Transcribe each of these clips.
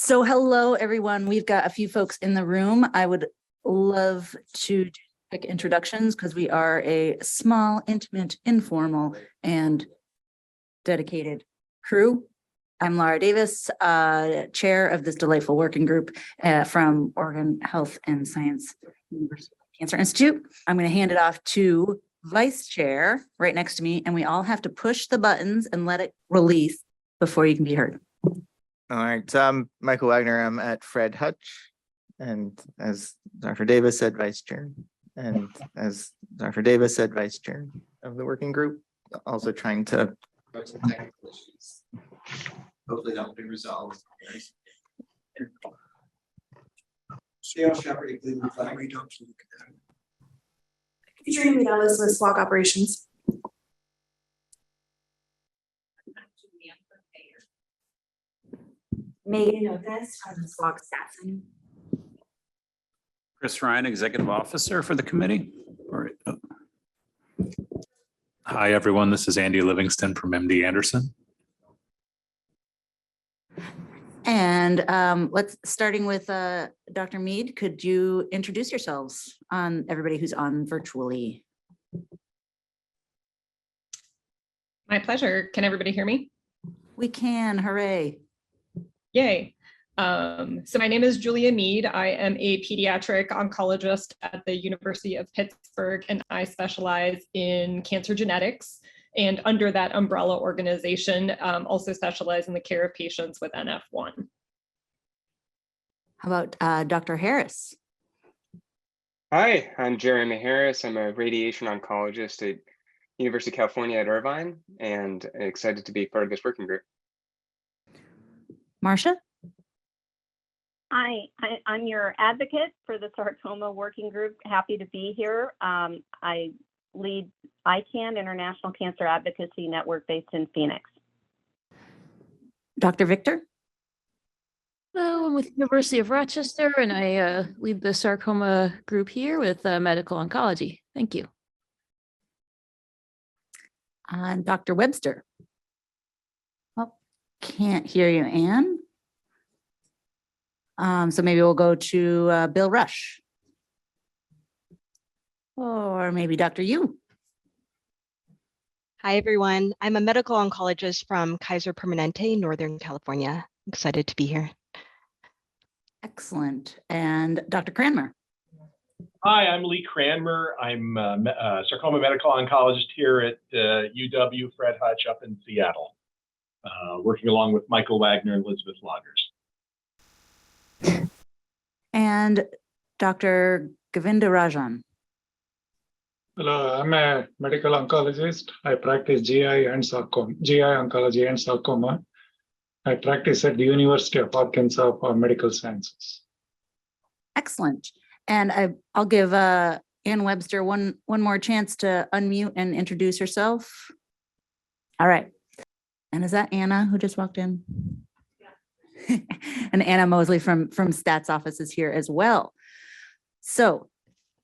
So hello, everyone. We've got a few folks in the room. I would love to do quick introductions because we are a small, intimate, informal, and dedicated crew. I'm Laura Davis, chair of this delightful working group from Oregon Health and Science University Cancer Institute. I'm going to hand it off to vice chair right next to me, and we all have to push the buttons and let it release before you can be heard. All right, so I'm Michael Wagner. I'm at Fred Hutch, and as Dr. Davis said, vice chair. And as Dr. Davis said, vice chair of the working group, also trying to some technical issues. Hopefully that will be resolved. Featuring me, that was the SWOG operations. Megan Otis from the SWOG staff. Chris Ryan, Executive Officer for the committee. All right. Hi, everyone. This is Andy Livingston from MD Anderson. And starting with Dr. Mead, could you introduce yourselves on everybody who's on virtually? My pleasure. Can everybody hear me? We can, hooray. Yay. So my name is Julia Mead. I am a pediatric oncologist at the University of Pittsburgh, and I specialize in cancer genetics. And under that umbrella organization, also specialize in the care of patients with NF1. How about Dr. Harris? Hi, I'm Jeremy Harris. I'm a radiation oncologist at University of California at Irvine, and excited to be part of this working group. Marcia? Hi, I'm your advocate for the Sarcoma Working Group. Happy to be here. I lead ICAN, International Cancer Advocacy Network, based in Phoenix. Dr. Victor? Hello, I'm with University of Rochester, and I lead the sarcoma group here with medical oncology. Thank you. And Dr. Webster? Oh, can't hear you, Anne. So maybe we'll go to Bill Rush. Or maybe Dr. Yu. Hi, everyone. I'm a medical oncologist from Kaiser Permanente, Northern California. Excited to be here. Excellent. And Dr. Cranmer. Hi, I'm Lee Cranmer. I'm a sarcoma medical oncologist here at UW Fred Hutch up in Seattle, working along with Michael Wagner and Elizabeth Loggers. And Dr. Govindarajan. Hello, I'm a medical oncologist. I practice GI oncology and sarcoma. I practice at the University of Arkansas for Medical Sciences. Excellent. And I'll give Ann Webster one more chance to unmute and introduce herself. All right. And is that Anna who just walked in? Yeah. And Anna Mosley from Stats office is here as well. So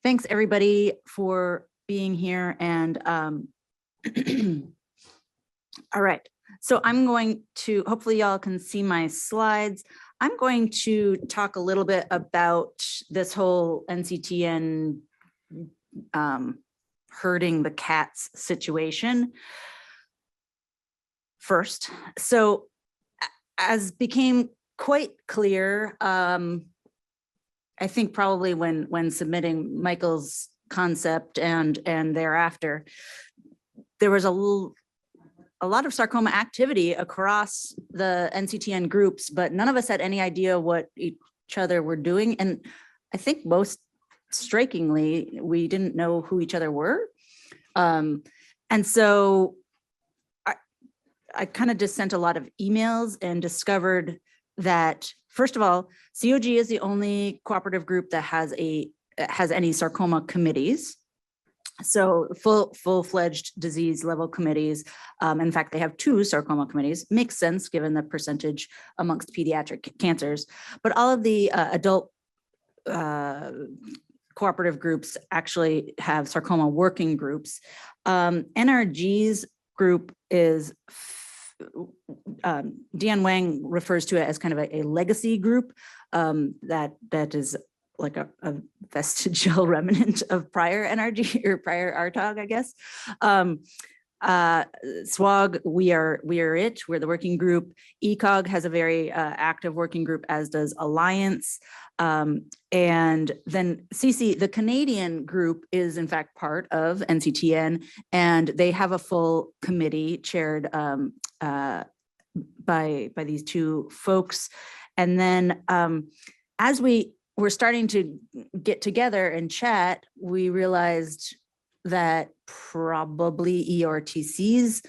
thanks everybody for being here. And all right. So I'm going to, hopefully y'all can see my slides. I'm going to talk a little bit about this whole NCTN herding the cats situation first. So as became quite clear, I think probably when submitting Michael's concept and thereafter, there was a lot of sarcoma activity across the NCTN groups, but none of us had any idea what each other were doing. And I think most strikingly, we didn't know who each other were. And so I kind of just sent a lot of emails and discovered that, first of all, COG is the only cooperative group that has any sarcoma committees. So full-fledged disease level committees. In fact, they have 2 sarcoma committees. Makes sense given the percentage amongst pediatric cancers. But all of the adult cooperative groups actually have sarcoma working groups. NRG's group is Deanne Wang refers to it as kind of a legacy group that is like a vestigial remnant of prior NRG or prior RTOG, I guess. SWOG, we're the working group. ECOG has a very active working group, as does Alliance. And then CC, the Canadian group, is in fact part of NCTN, and they have a full committee chaired by these two folks. And then as we were starting to get together and chat, we realized that probably ERTC's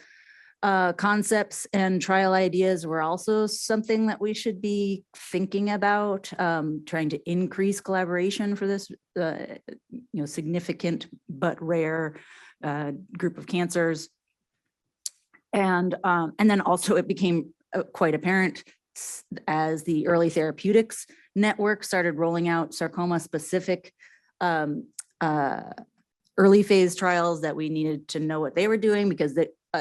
concepts and trial ideas were also something that we should be thinking about, trying to increase collaboration for this significant but rare group of cancers. And then also it became quite apparent as the early therapeutics network started rolling out sarcoma specific early phase trials that we needed to know what they were doing, because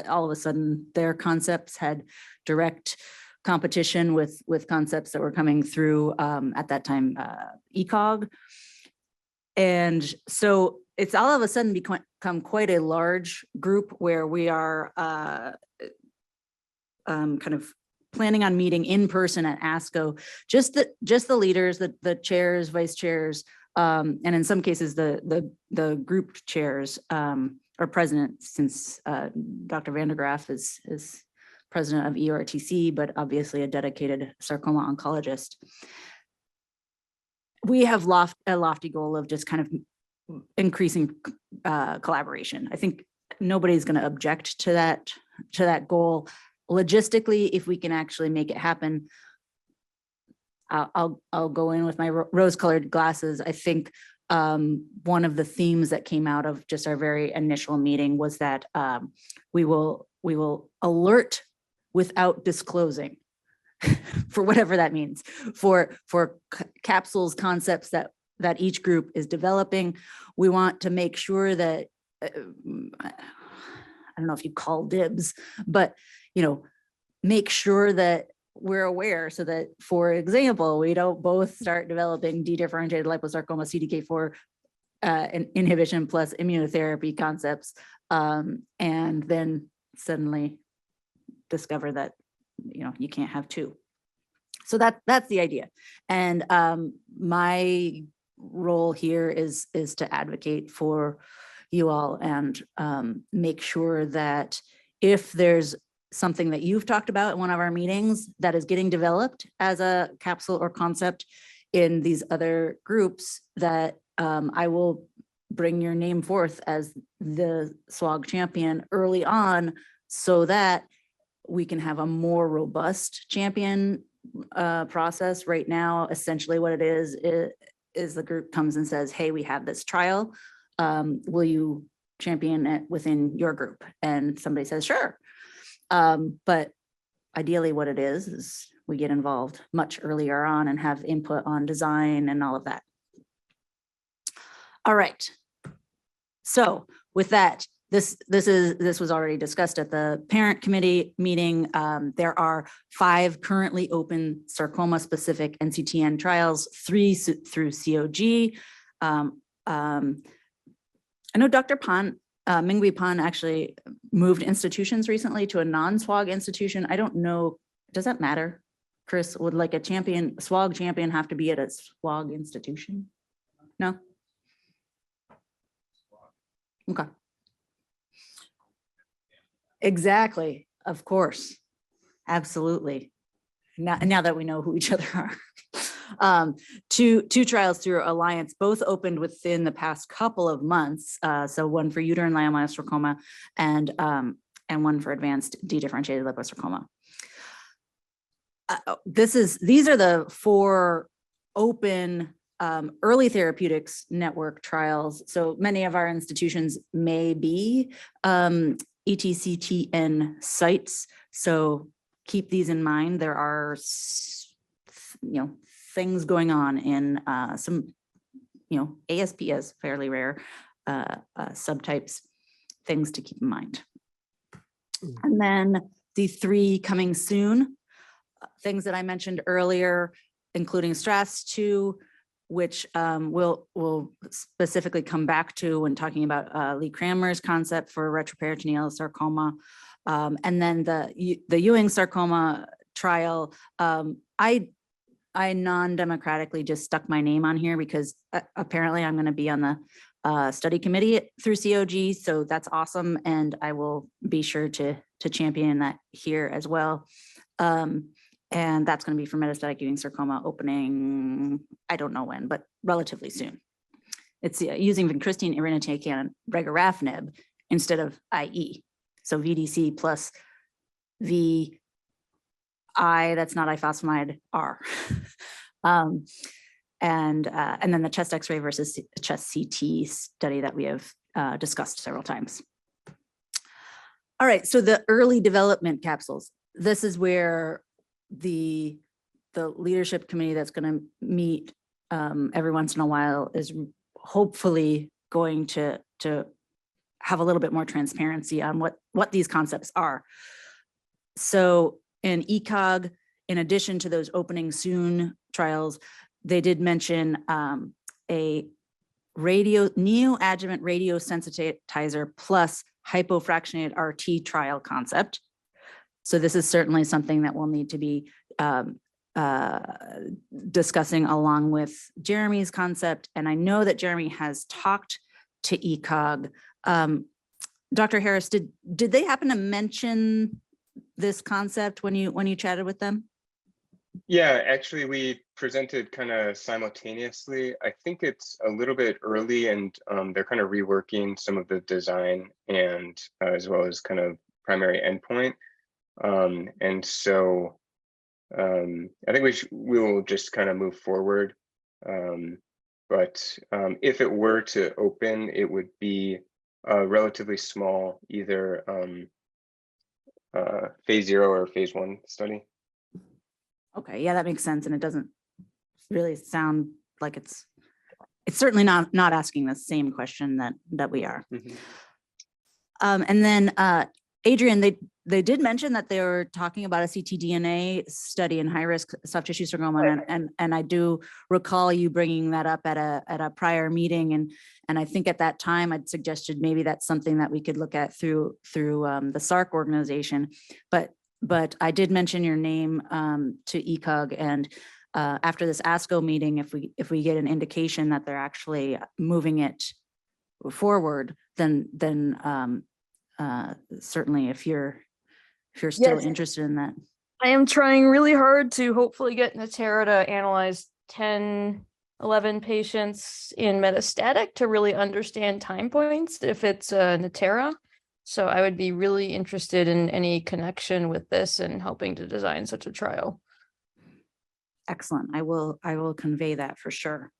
all of a sudden their concepts had direct competition with concepts that were coming through at that time, ECOG. And so it's all of a sudden become quite a large group where we are kind of planning on meeting in person at ASCO, just the leaders, the chairs, vice chairs, and in some cases the group chairs or president, since Dr. Vandergraaf is president of ERTC, but obviously a dedicated sarcoma oncologist. We have a lofty goal of just kind of increasing collaboration. I think nobody's going to object to that goal. Logistically, if we can actually make it happen, I'll go in with my rose-colored glasses. I think one of the themes that came out of just our very initial meeting was that we will alert without disclosing, for whatever that means, for capsules, concepts that each group is developing. We want to make sure that I don't know if you call dibs, but make sure that we're aware, so that, for example, we don't both start developing dedifferentiated liposarcoma CDK4 inhibition plus immunotherapy concepts, and then suddenly discover that you can't have two. So that's the idea. And my role here is to advocate for you all and make sure that if there's something that you've talked about in one of our meetings that is getting developed as a capsule or concept in these other groups, that I will bring your name forth as the SWOG champion early on, so that we can have a more robust champion process. Right now, essentially what it is the group comes and says, hey, we have this trial. Will you champion it within your group? And somebody says, sure. But ideally what it is we get involved much earlier on and have input on design and all of that. All right. So with that, this was already discussed at the parent committee meeting. There are 5 currently open sarcoma specific NCTN trials, 3 through COG. I know Dr. Pan, Mingwei Pan, actually moved institutions recently to a non-SWOG institution. I don't know, does that matter? Chris, would like a SWOG champion have to be at a SWOG institution? No? Okay. Exactly, of course, absolutely. Now that we know who each other are. Two trials through Alliance, both opened within the past couple of months. So one for uterine leiomyosarcoma and one for advanced dedifferentiated liposarcoma. These are the 4 open early therapeutics network trials. So many of our institutions may be ETCTN sites. So keep these in mind. There are, things going on in some, ASPS, fairly rare subtypes, things to keep in mind. And then the 3 coming soon, things that I mentioned earlier, including STRAS-2, which we'll specifically come back to when talking about Lee Cranmer's concept for retroperitoneal sarcoma. And then the Ewing sarcoma trial, I non-democratically just stuck my name on here because apparently I'm going to be on the study committee through SWOG, so that's awesome, and I will be sure to champion that here as well. And that's going to be for metastatic Ewing sarcoma opening, I don't know when, but relatively soon. It's using vincristine, irinotecan, and regorafenib instead of IE. So VDC plus VI, that's not ifosfamide R. And then the chest X-ray versus chest CT study that we have discussed several times. All right, so the early development capsules. This is where the leadership committee that's going to meet every once in a while is hopefully going to have a little bit more transparency on what these concepts are. So in ECOG, in addition to those opening soon trials, they did mention a neoadjuvant radiosensitizer plus hypofractionated RT trial concept. So this is certainly something that we'll need to be discussing along with Jeremy's concept. And I know that Jeremy has talked to ECOG. Dr. Harris, did they happen to mention this concept when you chatted with them? Yeah, actually, we presented kind of simultaneously. I think it's a little bit early, and they're kind of reworking some of the design and as well as kind of primary endpoint. And so I think we will just kind of move forward. But if it were to open, it would be a relatively small, either phase 0 or phase 1 study. Okay, yeah, that makes sense. And it doesn't really sound like it's certainly not asking the same question that we are. Mm-hmm. And then Adrian, they did mention that they were talking about a ctDNA study in high-risk soft tissue sarcoma, and I do recall you bringing that up at a prior meeting, and I think at that time I'd suggested maybe that's something that we could look at through the SARC organization, but I did mention your name to ECOG, and after this ASCO meeting, if we get an indication that they're actually moving it forward, then certainly if you're still Yes. interested in that. I am trying really hard to hopefully get Natera to analyze 10, 11 patients in metastatic to really understand time points if it's Natera. So I would be really interested in any connection with this and helping to design such a trial. Excellent. I will convey that for sure.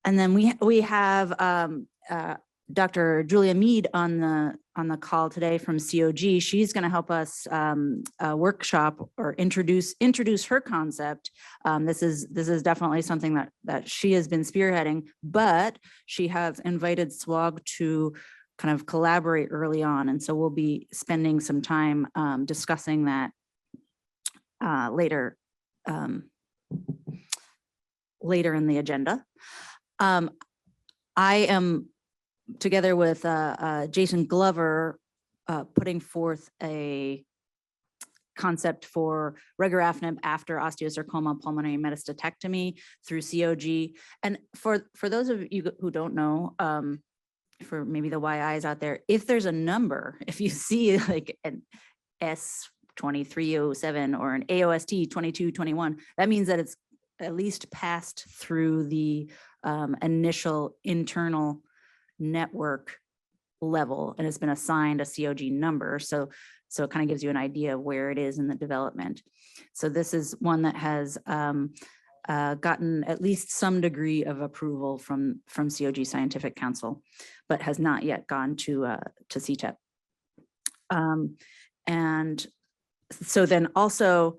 And then we have Dr. Julia Mead on the call today from SWOG. She's going to help us workshop or introduce her concept. This is definitely something that she has been spearheading, but she has invited SWOG to kind of collaborate early on, and so we'll be spending some time discussing that later in the agenda. I am, together with Jason Glover, putting forth a concept for regorafenib after osteosarcoma pulmonary metastatectomy through SWOG. And for those of you who don't know, for maybe the YIs out there, if there's a number, if you see like an S2307 or an AOST 2221, that means that it's at least passed through the initial internal network level and has been assigned a SWOG number. So it kind of gives you an idea of where it is in the development. So this is one that has gotten at least some degree of approval from SWOG Scientific Council, but has not yet gone to CTEP. And so then also,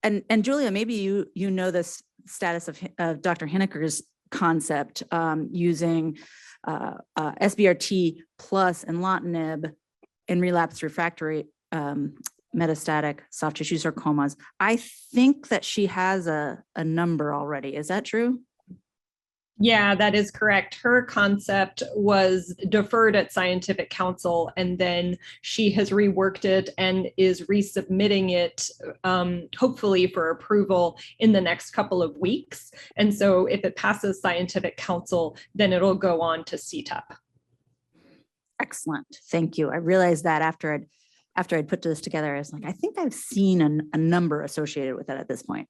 and Julia, maybe you know this status of Dr. Hinneker's concept using SBRT plus enlotinib in relapse refractory metastatic soft tissue sarcomas. I think that she has a number already. Is that true? Yeah, that is correct. Her concept was deferred at Scientific Council, and then she has reworked it and is resubmitting it, hopefully for approval in the next couple of weeks. And so if it passes Scientific Council, then it'll go on to CTEP. Excellent. Thank you. I realized that after I'd put this together, I was like, I think I've seen a number associated with it at this point.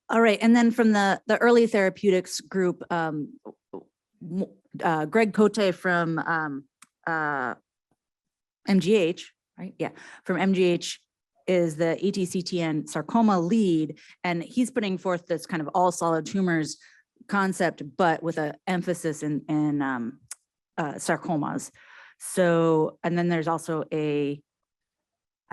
All right, and then from the early therapeutics group, Greg Cote from MGH, right? Yeah, from MGH is the ETCTN sarcoma lead, and he's putting forth this kind of all solid tumors concept, but with an emphasis in sarcomas. So, and then there's also I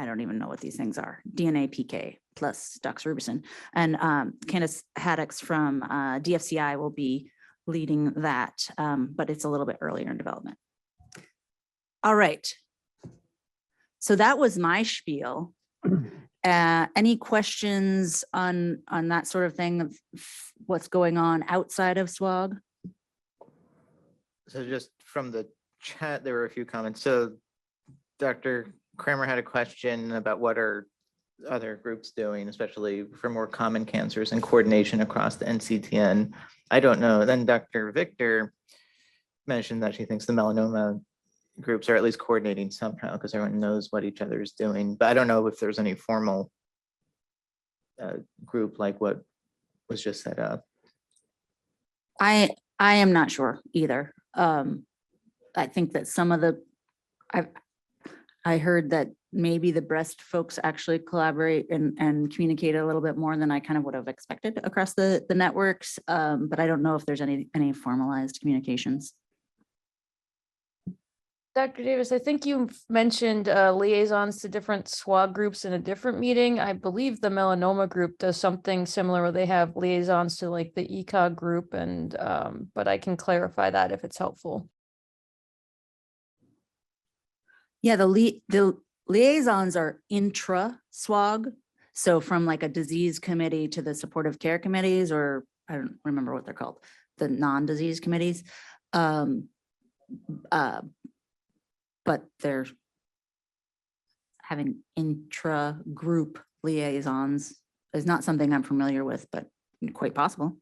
don't even know what these things are, DNA PK plus doxorubicin. And Candace Haddix from DFCI will be leading that, but it's a little bit earlier in development. All right. So that was my spiel. Any questions on that sort of thing, of what's going on outside of SWOG? So just from the chat, there were a few comments. So Dr. Kramer had a question about what are other groups doing, especially for more common cancers and coordination across the NCTN. I don't know. Then Dr. Victor mentioned that she thinks the melanoma groups are at least coordinating somehow because everyone knows what each other is doing. But I don't know if there's any formal group like what was just set up. I am not sure either. I think that some of I heard that maybe the breast folks actually collaborate and communicate a little bit more than I kind of would have expected across the networks. But I don't know if there's any formalized communications. Dr. Davis, I think you mentioned liaisons to different SWOG groups in a different meeting. I believe the melanoma group does something similar where they have liaisons to like the ECOG group, and but I can clarify that if it's helpful. Yeah, the liaisons are intra-SWOG. So from like a disease committee to the supportive care committees, or I don't remember what they're called, the non-disease committees. But they're having intra-group liaisons is not something I'm familiar with, but quite possible.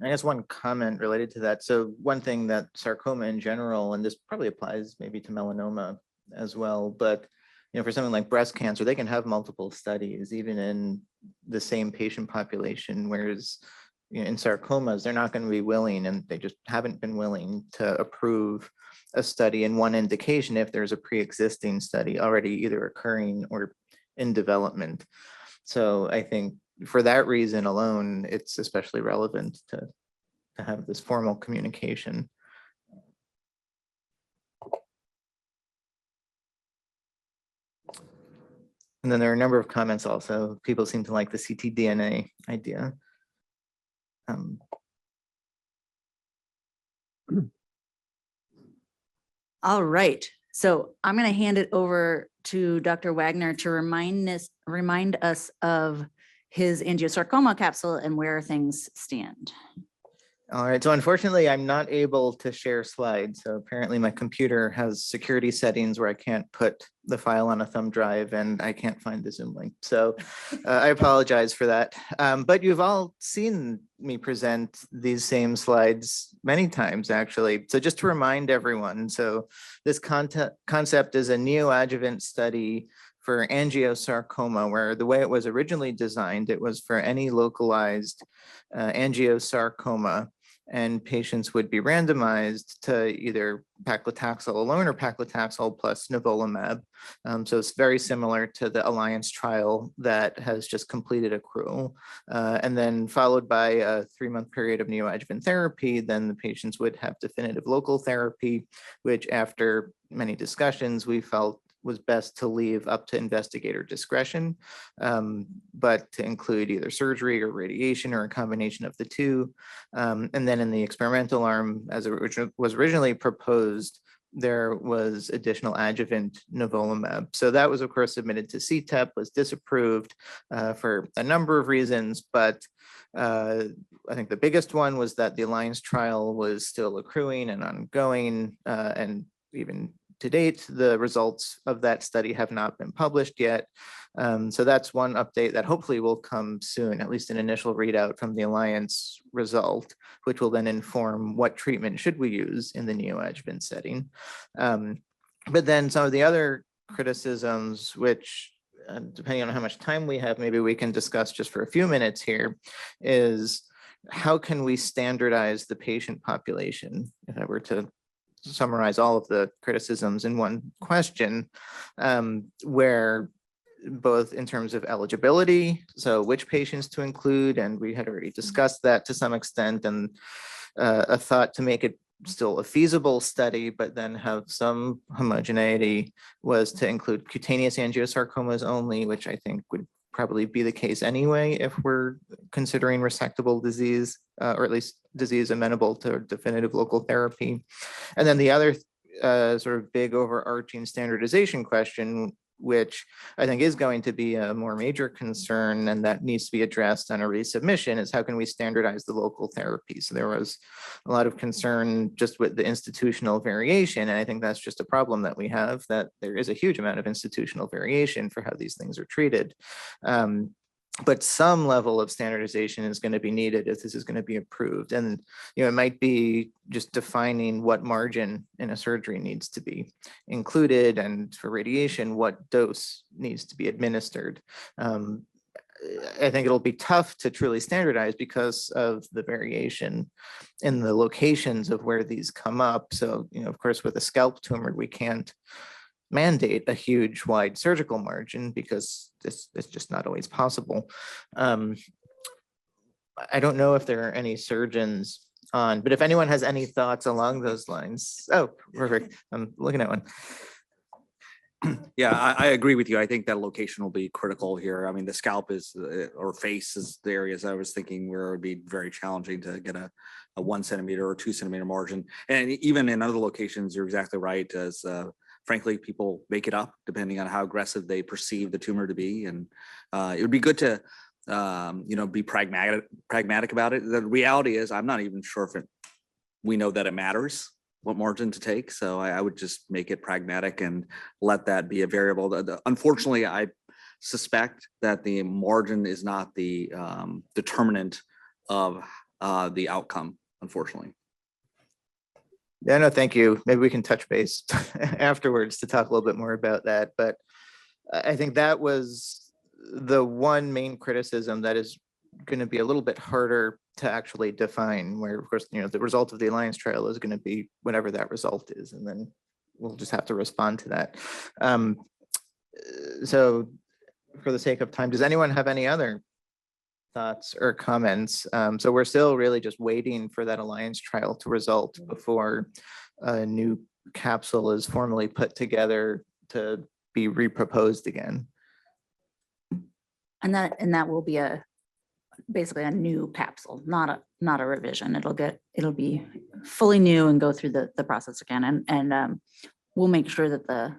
I guess one comment related to that. So one thing that sarcoma in general, and this probably applies maybe to melanoma as well, but for something like breast cancer, they can have multiple studies even in the same patient population, whereas in sarcomas, they're not going to be willing, and they just haven't been willing to approve a study in one indication if there's a pre-existing study already either occurring or in development. So I think for that reason alone, it's especially relevant to have this formal communication. And then there are a number of comments also. People seem to like the ctDNA idea. All right, so I'm going to hand it over to Dr. Wagner to remind us of his angiosarcoma capsule and where things stand. All right, so unfortunately, I'm not able to share slides. So apparently my computer has security settings where I can't put the file on a thumb drive and I can't find the Zoom link. So I apologize for that. But you've all seen me present these same slides many times, actually. So just to remind everyone, so this concept is a neoadjuvant study for angiosarcoma, where the way it was originally designed, it was for any localized angiosarcoma, and patients would be randomized to either paclitaxel alone or paclitaxel plus nivolumab. So it's very similar to the Alliance trial that has just completed accrual. And then followed by a 3-month period of neoadjuvant therapy, then the patients would have definitive local therapy, which after many discussions, we felt was best to leave up to investigator discretion, but to include either surgery or radiation or a combination of the two. And then in the experimental arm, as it was originally proposed, there was additional adjuvant nivolumab. So that was, of course, submitted to CTEP, was disapproved for a number of reasons, but I think the biggest one was that the Alliance trial was still accruing and ongoing, and even to date, the results of that study have not been published yet. So that's one update that hopefully will come soon, at least an initial readout from the Alliance result, which will then inform what treatment should we use in the neoadjuvant setting. But then some of the other criticisms, which depending on how much time we have, maybe we can discuss just for a few minutes here, is how can we standardize the patient population? If I were to summarize all of the criticisms in one question, where both in terms of eligibility, so which patients to include, and we had already discussed that to some extent, and a thought to make it still a feasible study, but then have some homogeneity, was to include cutaneous angiosarcomas only, which I think would probably be the case anyway if we're considering resectable disease, or at least disease amenable to definitive local therapy. And then the other sort of big overarching standardization question, which I think is going to be a more major concern and that needs to be addressed on a resubmission, is how can we standardize the local therapy? So there was a lot of concern just with the institutional variation, and I think that's just a problem that we have, that there is a huge amount of institutional variation for how these things are treated. But some level of standardization is going to be needed if this is going to be approved. And it might be just defining what margin in a surgery needs to be included, and for radiation, what dose needs to be administered. I think it'll be tough to truly standardize because of the variation in the locations of where these come up. So, of course, with a scalp tumor, we can't mandate a huge wide surgical margin because it's just not always possible. I don't know if there are any surgeons on, but if anyone has any thoughts along those lines. Oh, perfect. I'm looking at one. Yeah, I agree with you. I think that location will be critical here. I mean, the scalp is, or face is the areas I was thinking where it would be very challenging to get a 1 centimeter or 2 centimeter margin. And even in other locations, you're exactly right, as frankly, people make it up depending on how aggressive they perceive the tumor to be. And it would be good to, be pragmatic about it. The reality is, I'm not even sure if we know that it matters what margin to take. So I would just make it pragmatic and let that be a variable. Unfortunately, I suspect that the margin is not the determinant of the outcome, unfortunately. Yeah, no, thank you. Maybe we can touch base afterwards to talk a little bit more about that. But I think that was the one main criticism that is going to be a little bit harder to actually define, where, of course, the result of the Alliance trial is going to be whatever that result is, and then we'll just have to respond to that. So for the sake of time, does anyone have any other thoughts or comments? So we're still really just waiting for that Alliance trial to result before a new capsule is formally put together to be reproposed again. And that will be basically a new capsule, not a revision. It'll be fully new and go through the process again. And we'll make sure that the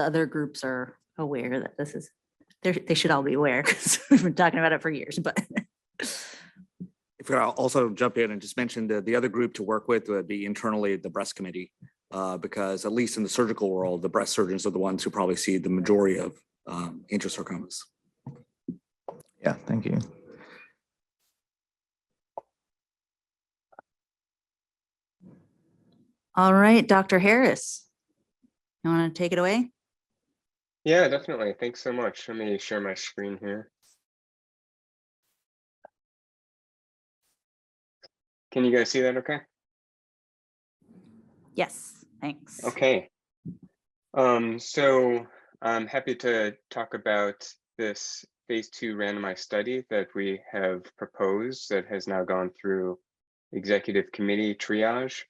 other groups are aware that this is, they should all be aware, because we've been talking about it for years. But if I also jump in and just mention the other group to work with would be internally the breast committee, because at least in the surgical world, the breast surgeons are the ones who probably see the majority of angiosarcomas. Yeah, thank you. all right, Dr. Harris, you want to take it away? Yeah, definitely. Thanks so much. Let me share my screen here. Can you guys see that okay? Yes, thanks. Okay. So I'm happy to talk about this phase 2 randomized study that we have proposed that has now gone through executive committee triage.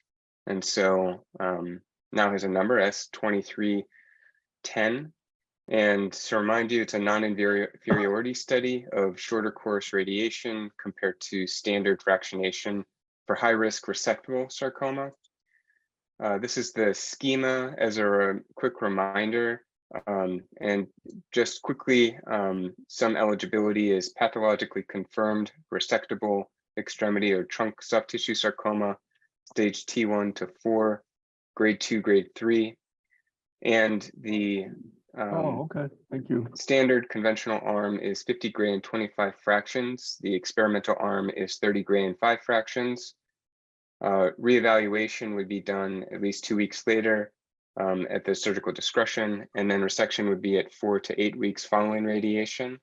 And so now has a number S2310. And to remind you, it's a non-inferiority study of shorter course radiation compared to standard fractionation for high-risk resectable sarcoma. This is the schema as a quick reminder. And just quickly, some eligibility is pathologically confirmed resectable extremity or trunk soft tissue sarcoma, stage T1 to 4, grade 2, grade 3. And the okay, thank you. standard conventional arm is 50 gray and 25 fractions. The experimental arm is 30 gray and 5 fractions. Reevaluation would be done at least 2 weeks later at the surgical discretion, and then resection would be at 4 to 8 weeks following radiation.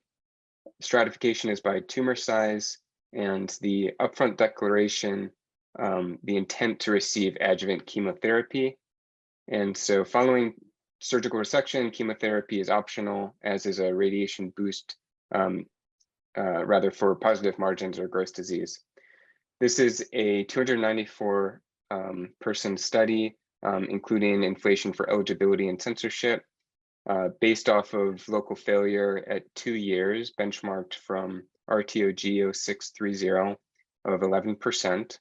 Stratification is by tumor size, and the upfront declaration, the intent to receive adjuvant chemotherapy. And so following surgical resection, chemotherapy is optional, as is a radiation boost, rather for positive margins or gross disease. This is a 294 person study, including inflation for eligibility and censorship, based off of local failure at 2 years, benchmarked from RTOG 0630 of 11%,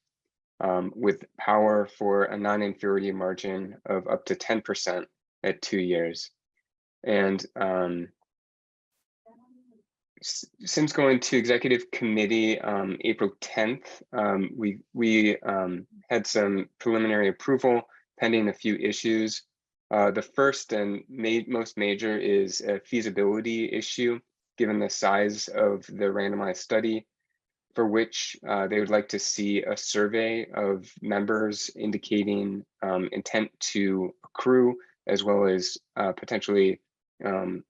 with power for a non-inferiority margin of up to 10% at 2 years. And since going to executive committee April 10th, we had some preliminary approval pending a few issues. The first and most major is a feasibility issue, given the size of the randomized study, for which they would like to see a survey of members indicating intent to accrue, as well as potentially a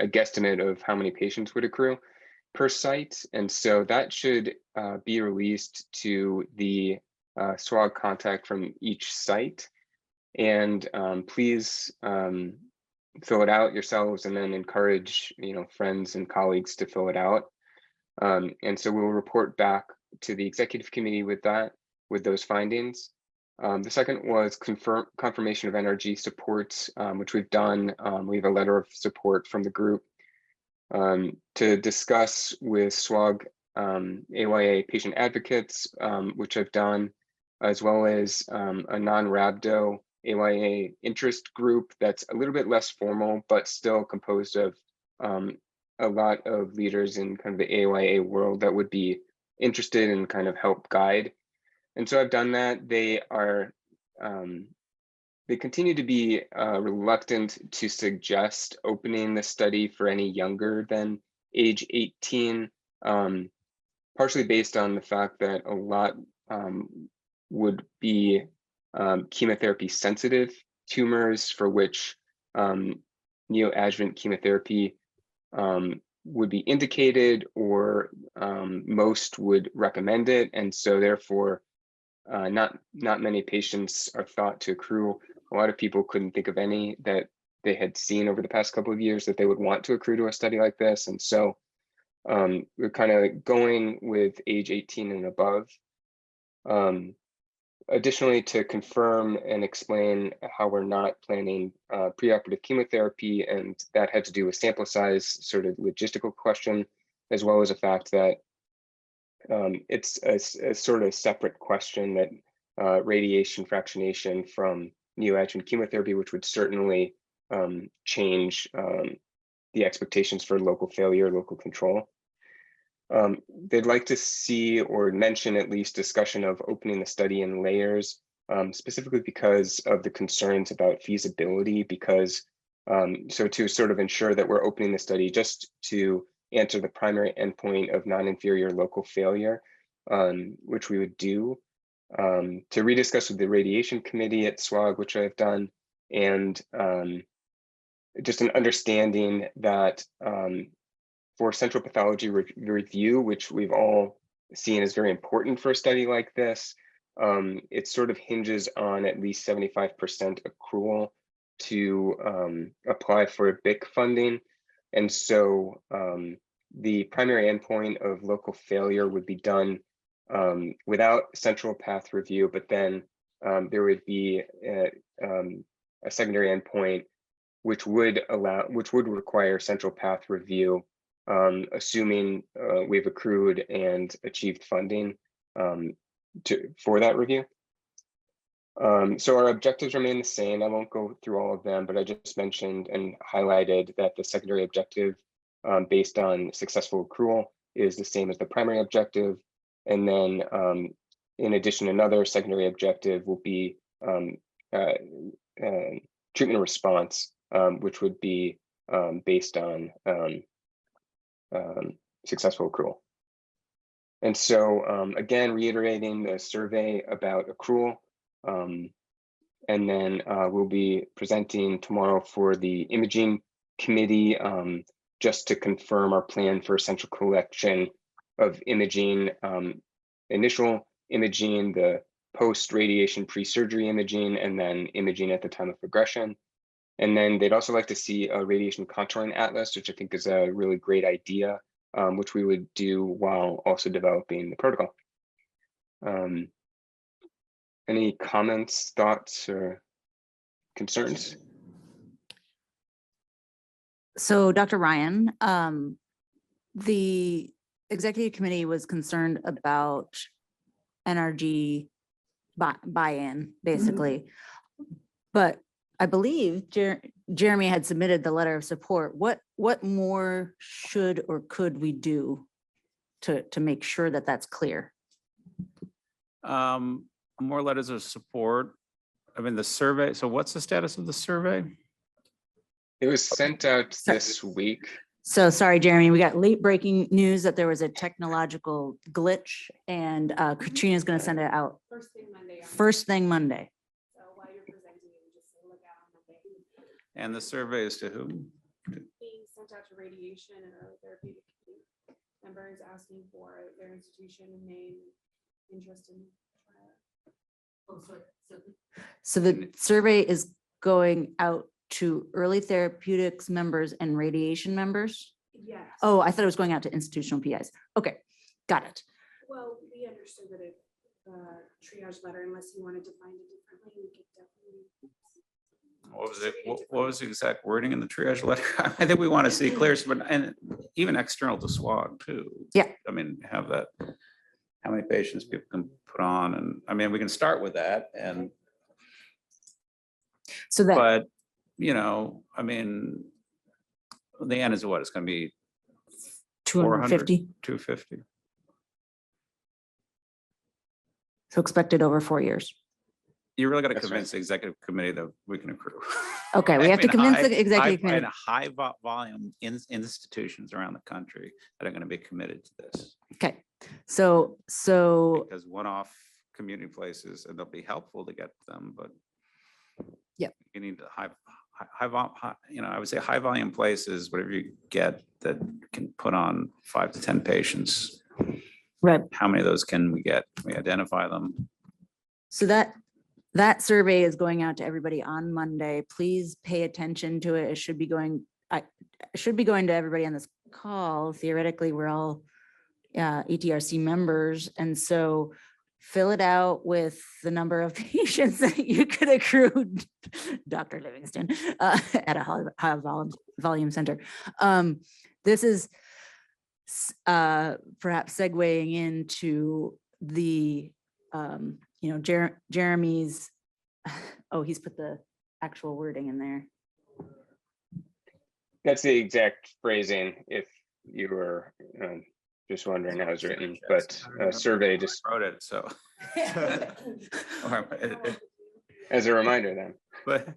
guesstimate of how many patients would accrue per site. And so that should be released to the SWOG contact from each site. And please fill it out yourselves, and then encourage friends and colleagues to fill it out. And so we'll report back to the executive committee with those findings. The second was confirmation of NRG supports, which we've done. We have a letter of support from the group to discuss with SWOG AYA patient advocates, which I've done, as well as a non-rhabdo AYA interest group that's a little bit less formal, but still composed of a lot of leaders in kind of the AYA world that would be interested and kind of help guide. And so I've done that. They continue to be reluctant to suggest opening the study for any younger than age 18, partially based on the fact that a lot would be chemotherapy sensitive tumors, for which neoadjuvant chemotherapy would be indicated, or most would recommend it. And so therefore, not many patients are thought to accrue. A lot of people couldn't think of any that they had seen over the past couple of years that they would want to accrue to a study like this. And so we're kind of going with age 18 and above. Additionally, to confirm and explain how we're not planning preoperative chemotherapy, and that had to do with sample size, sort of logistical question, as well as the fact that it's a sort of separate question that radiation fractionation from neoadjuvant chemotherapy, which would certainly change the expectations for local failure, local control. They'd like to see or mention at least discussion of opening the study in layers, specifically because of the concerns about feasibility, because so to sort of ensure that we're opening the study just to answer the primary endpoint of non-inferior local failure, which we would do, to rediscuss with the radiation committee at SWOG, which I've done, and just an understanding that for central pathology review, which we've all seen as very important for a study like this, it sort of hinges on at least 75% accrual to apply for BIC funding. And so the primary endpoint of local failure would be done without central path review, but then there would be a secondary endpoint which would require central path review, assuming we've accrued and achieved funding for that review. So our objectives remain the same. I won't go through all of them, but I just mentioned and highlighted that the secondary objective based on successful accrual is the same as the primary objective. And then in addition, another secondary objective will be treatment response, which would be based on successful accrual. And so again, reiterating the survey about accrual. And then we'll be presenting tomorrow for the imaging committee just to confirm our plan for central collection of imaging, initial imaging, the post-radiation pre-surgery imaging, and then imaging at the time of progression. And then they'd also like to see a radiation contouring atlas, which I think is a really great idea, which we would do while also developing the protocol. Any comments, thoughts, or concerns? So Dr. Ryan, the executive committee was concerned about NRG buy-in, basically. But I believe Jeremy had submitted the letter of support. What more should or could we do to make sure that that's clear? More letters of support. I mean, the survey. So what's the status of the survey? It was sent out this week. So sorry, Jeremy, we got late breaking news that there was a technological glitch and Katrina's going to send it out First thing Monday. first thing Monday. So while you're presenting, you just say, look out on Monday. And the survey is to whom? Being sent out to radiation and early therapeutic members asking for their institution and name, interest in. So the survey is going out to early therapeutics members and radiation members? Yes. Oh, I thought it was going out to institutional PIs. Okay, got it. Well, we understood that it, triage letter, unless you wanted to find it differently, we could definitely. What was it? What was the exact wording in the triage letter? I think we want to see clear, but and even external to SWOG too. Yeah. I mean, have that, how many patients people can put on, and I mean, we can start with that, and so that, but you know, I mean, the end is what? It's going to be 250. 250. So expected over 4 years. You really got to That's convince the executive committee that we can accrue. Okay, we I have to mean, convince high- the executive high- committee. and high volume institutions around the country that are going to be committed to this. Okay, so Because one-off community places, and they'll be helpful to get them, but Yep. you need to you know, I would say high volume places, whatever you get that can put on 5 to 10 patients. right. How many of those can we get? Can we identify them? So that survey is going out to everybody on Monday. Please pay attention to it. It should be going, it should be going to everybody on this call. Theoretically, we're all ETxRC members. And so fill it out with the number of patients that you could accrue, Dr. Livingston, at a high volume center. This is perhaps segueing into the you know, Jeremy's, oh, he's put the actual wording in there. That's the exact phrasing, if you were just wondering how it's written, but survey just Wrote it, so. as a reminder then. But,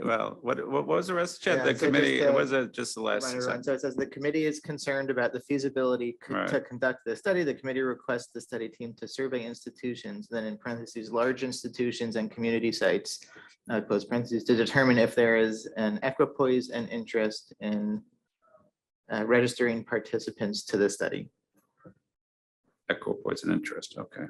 well, what was the rest? Chad? Yeah, The so just, committee, was it just the last? Reminder on- So it says the committee is concerned about the feasibility to conduct the study. The committee requests the study team to survey institutions, then in parentheses, large institutions and community sites, close parentheses, to determine if there is an equipoise and interest in registering participants to the study. Equipoise and interest, okay.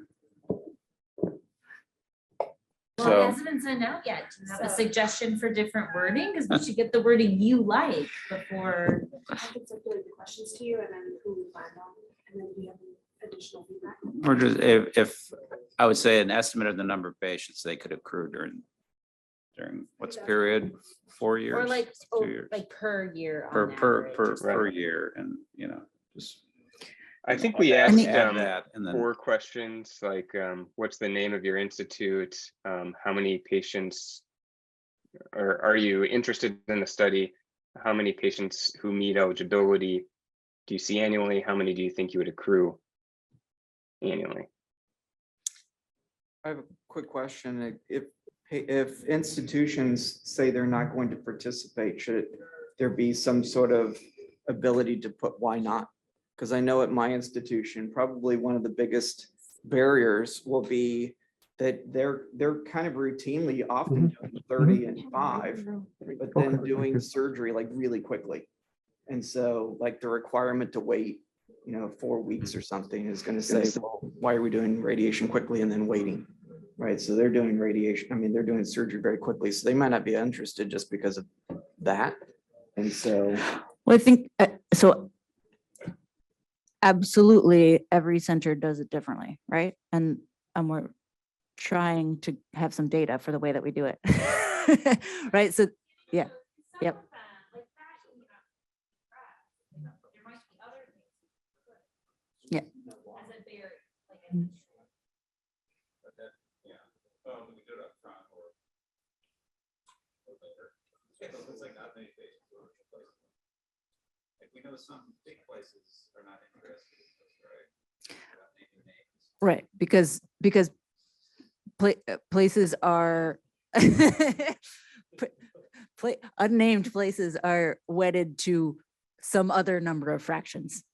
Well, So- it hasn't been sent out yet. Do you have a suggestion for different wording? Because we should get the wording you like before. I could circulate the questions to you and then who we find on, and then we have additional feedback. Or just if I would say an estimate of the number of patients they could accrue during what's the period, 4 years? Or like, 2 years? like per year. Per on average. per year, and you know, just I think we Add asked that and then 4 questions, like what's the name of your institute? How many patients are you interested in the study? How many patients who meet eligibility do you see annually? How many do you think you would accrue annually? I have a quick question. If institutions say they're not going to participate, should there be some sort of ability to put why not? Because I know at my institution, probably one of the biggest barriers will be that they're kind of routinely often doing 30 and 5, but then doing surgery like really quickly. And so like the requirement to wait, 4 weeks or something is going to say, well, why are we doing radiation quickly and then waiting? Right. So they're doing radiation. I mean, they're doing surgery very quickly. So they might not be interested just because of that. And so. Well, I think, so absolutely every center does it differently, right? And we're trying to have some data for the way that we do it. Right. So, yeah. Yep. Yeah. We know some big places are not interested in this, right? Right, because places are unnamed places are wedded to some other number of fractions.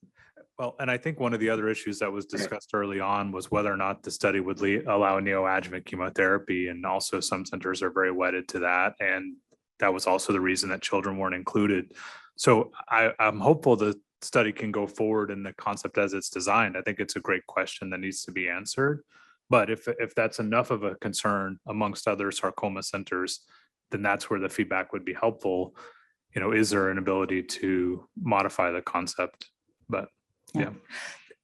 Well, and I think one of the other issues that was discussed early on was whether or not the study would allow neoadjuvant chemotherapy. And also some centers are very wedded to that. And that was also the reason that children weren't included. So I'm hopeful the study can go forward in the concept as it's designed. I think it's a great question that needs to be answered. But if that's enough of a concern amongst other sarcoma centers, then that's where the feedback would be helpful. Is there an ability to modify the concept? But yeah.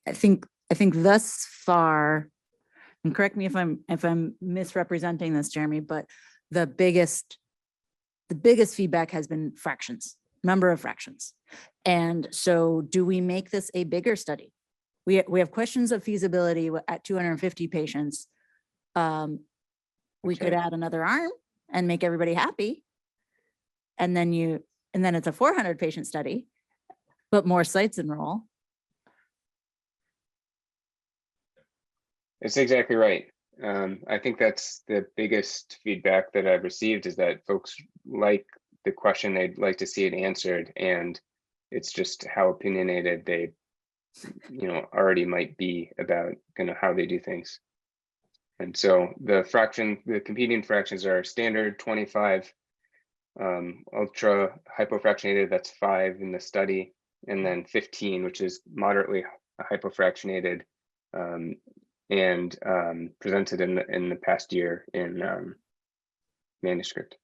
I think thus far, and correct me if I'm misrepresenting this, Jeremy, but the biggest feedback has been fractions, number of fractions. And so do we make this a bigger study? We have questions of feasibility at 250 patients. We could add another arm and make everybody happy. And then it's a 400 patient study, but more sites enroll. It's exactly right. I think that's the biggest feedback that I've received, is that folks like the question, they'd like to see it answered, and it's just how opinionated they already might be about kind of how they do things. And so the competing fractions are standard 25, ultra hypofractionated, that's 5 in the study, and then 15, which is moderately hypofractionated, and presented in the past year in manuscript.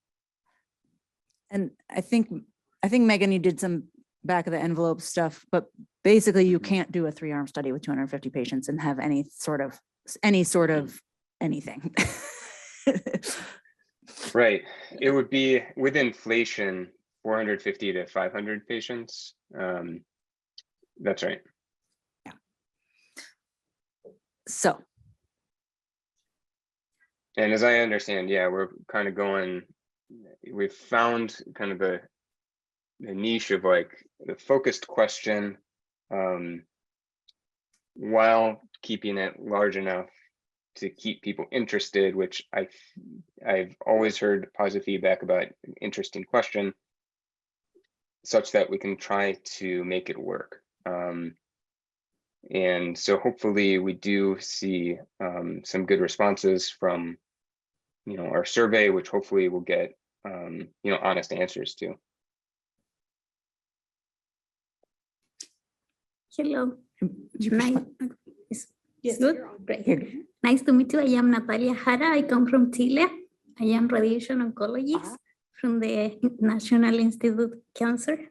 And I think Megan, you did some back of the envelope stuff, but basically you can't do a 3-arm study with 250 patients and have any sort of anything. Right. It would be with inflation, 450 to 500 patients. That's right. Yeah. So. And as I understand, yeah, we're kind of we've found kind of the niche of like the focused question, while keeping it large enough to keep people interested, which I've always heard positive feedback about an interesting question, such that we can try to make it work. And so hopefully we do see some good responses from our survey, which hopefully we'll get honest answers to. Hello. Nice. Yes, good. Great. Nice to meet you. I am Natalia Jara. I come from Chile. I am radiation oncologist from the National Institute of Cancer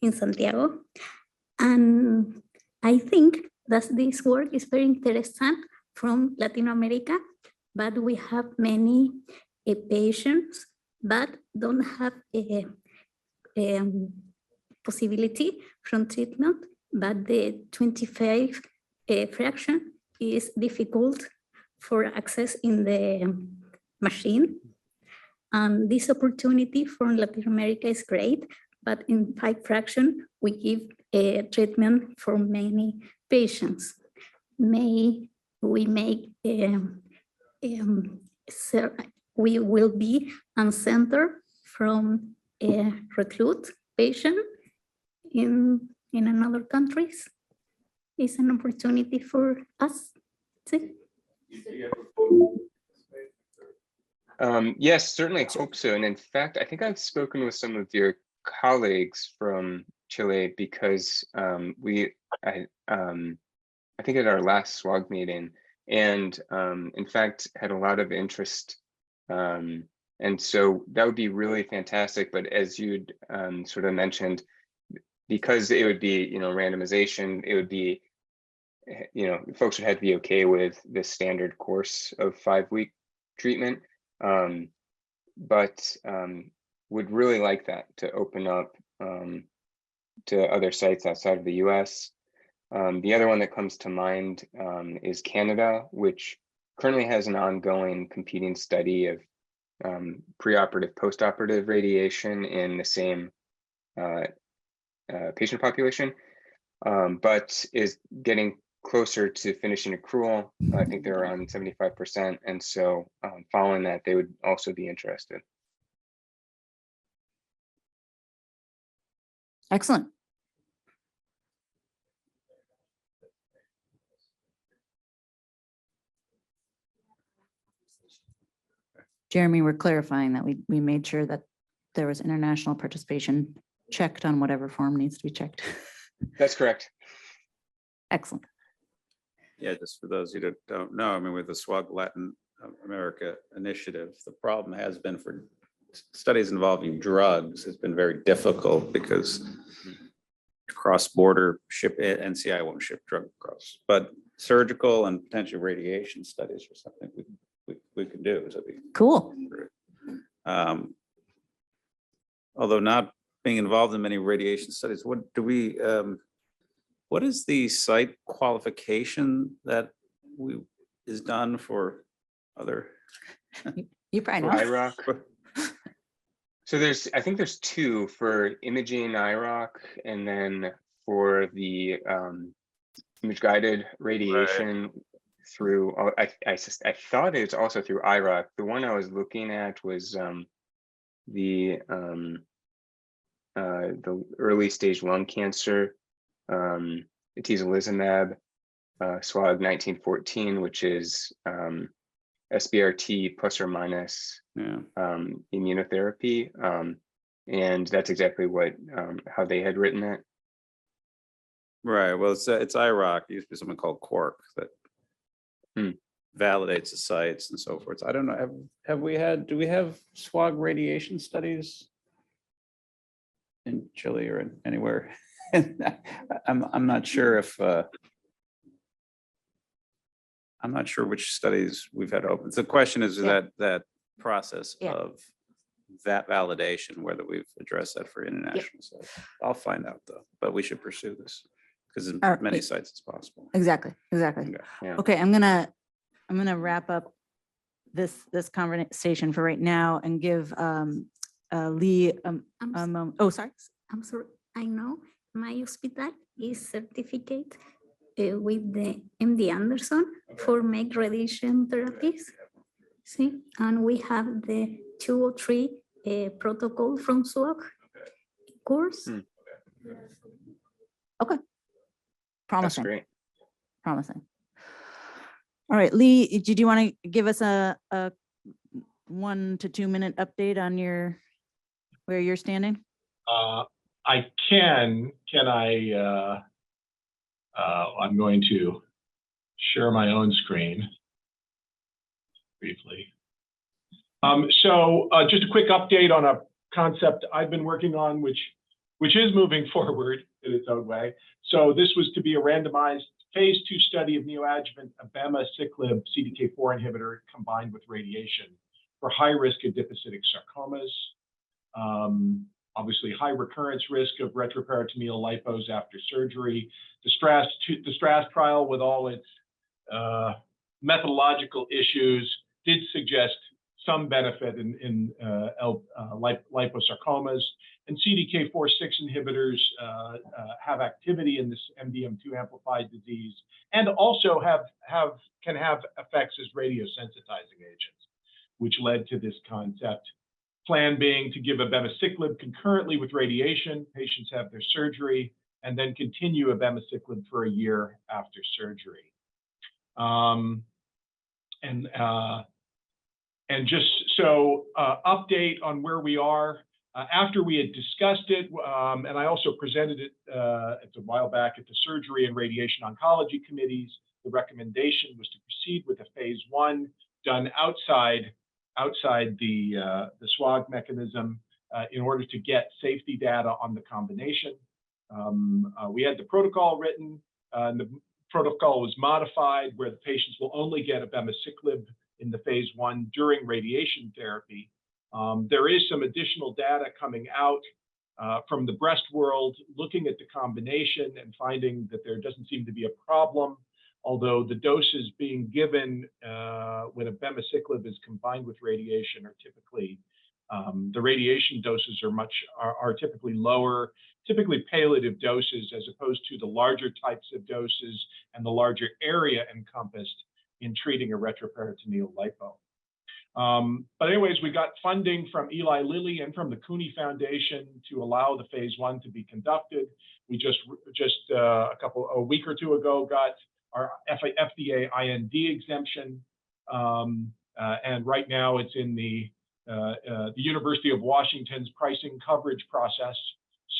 in Santiago. And I think that this work is very interesting from Latin America, but we have many patients that don't have a possibility from treatment but the 25 fraction is difficult for access in the machine. And this opportunity from Latin America is great, but in 5 fraction, we give a treatment for many patients. May we make, we will be a center from a recruit patient in another countries. It's an opportunity for us. See? Yes, certainly hope so. And in fact, I think I've spoken with some of your colleagues from Chile because I think at our last SWOG meeting, and in fact had a lot of interest. And so that would be really fantastic. But as you'd sort of mentioned, because it would be, randomization, it would be, folks would have to be okay with the standard course of 5-week treatment. But would really like that to open up to other sites outside of the US. The other one that comes to mind is Canada, which currently has an ongoing competing study of preoperative, postoperative radiation in the same patient population, but is getting closer to finishing accrual. I think they're around 75%. And so following that, they would also be interested. Excellent. Jeremy, we're clarifying that we made sure that there was international participation checked on whatever form needs to be checked. That's correct. Excellent. Yeah, just for those who don't know, I mean, with the SWOG Latin America initiative, the problem has been for studies involving drugs has been very difficult because cross-border NCI won't ship drug across, but surgical and potentially radiation studies or something we could do. So cool. Although not being involved in many radiation studies, what is the site qualification that is done for other? You probably know. IROC. So I think there's 2 for imaging IROC, and then for the image guided radiation through, I thought it's also through IROC. The one I was looking at was the early stage lung cancer, atezolizumab, SWOG 1914, which is SBRT plus or minus immunotherapy, and that's exactly what how they had written it. Right. Well, it's IROC. It used to be something called Quark that validates the sites and so forth. So I don't know. Do we have SWOG radiation studies in Chile or anywhere? I'm not sure if I'm not sure which studies we've had open. So the question is that process of that validation, whether we've addressed that for international sites. I'll find out though, but we should pursue this because as many sites as possible. Exactly. Okay, I'm gonna wrap up this conversation for right now and give Lee sorry. I'm sorry. I know my hospital is certificate with the MD Anderson for make radiation therapies. See, and we have the 2 or 3 protocol from SWOG course. Okay. Promising. That's great. Promising. All right, Lee, did you want to give us a 1 to 2 minute update on where you're standing? I can. Can I? I'm going to share my own screen briefly. So just a quick update on a concept I've been working on, which is moving forward in its own way. So this was to be a randomized phase 2 study of neoadjuvant abemaciclib CDK4 inhibitor combined with radiation for high-risk adipocytic sarcomas. obviously high recurrence risk of retroperitoneal lipos after surgery. The STRAS trial, with all its methodological issues, did suggest some benefit in liposarcomas, and CDK4/6 inhibitors have activity in this MDM2 amplified disease, and also can have effects as radiosensitizing agents, which led to this concept. Plan being to give abemaciclib concurrently with radiation. Patients have their surgery and then continue abemaciclib for a year after surgery. And just so update on where we are after we had discussed it, and I also presented it it's a while back at the Surgery and Radiation Oncology Committees. The recommendation was to proceed with a phase 1 done outside the SWOG mechanism in order to get safety data on the combination. We had the protocol written, and the protocol was modified where the patients will only get abemaciclib in the phase 1 during radiation therapy. There is some additional data coming out from the breast world looking at the combination and finding that there doesn't seem to be a problem, although the doses being given when abemaciclib is combined with radiation are typically, the radiation doses are typically lower, typically palliative doses, as opposed to the larger types of doses and the larger area encompassed in treating a retroperitoneal lipo. But anyways, we got funding from Eli Lilly and from the Cooney Foundation to allow the phase 1 to be conducted. We just a week or two ago got our FDA IND exemption, and right now it's in the University of Washington's pricing coverage process.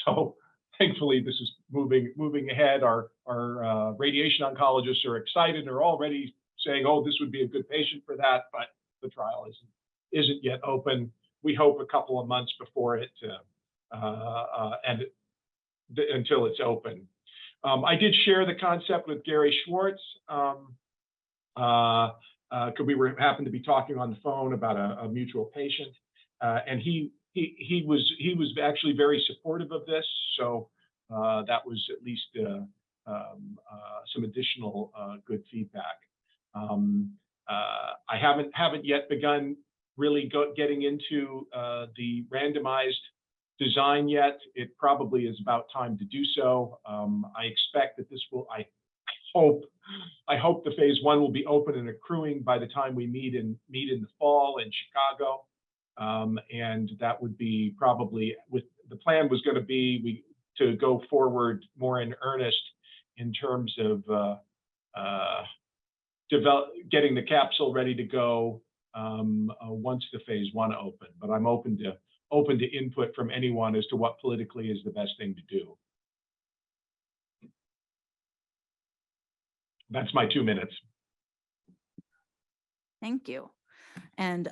So thankfully, this is moving ahead. Our radiation oncologists are excited and are already saying, "Oh, this would be a good patient for that," but the trial isn't yet open. We hope a couple of months before it until it's open. I did share the concept with Gary Schwartz because we happened to be talking on the phone about a mutual patient, and he was actually very supportive of this. So that was at least some additional good feedback. I haven't yet begun really getting into the randomized design yet. It probably is about time to do so. I expect that this will, I hope the phase 1 will be open and accruing by the time we meet in the fall in Chicago. And that would be probably the plan was going to be to go forward more in earnest in terms of getting the capsule ready to go once the phase 1 open. But I'm open to input from anyone as to what politically is the best thing to do. That's my 2 minutes. Thank you. And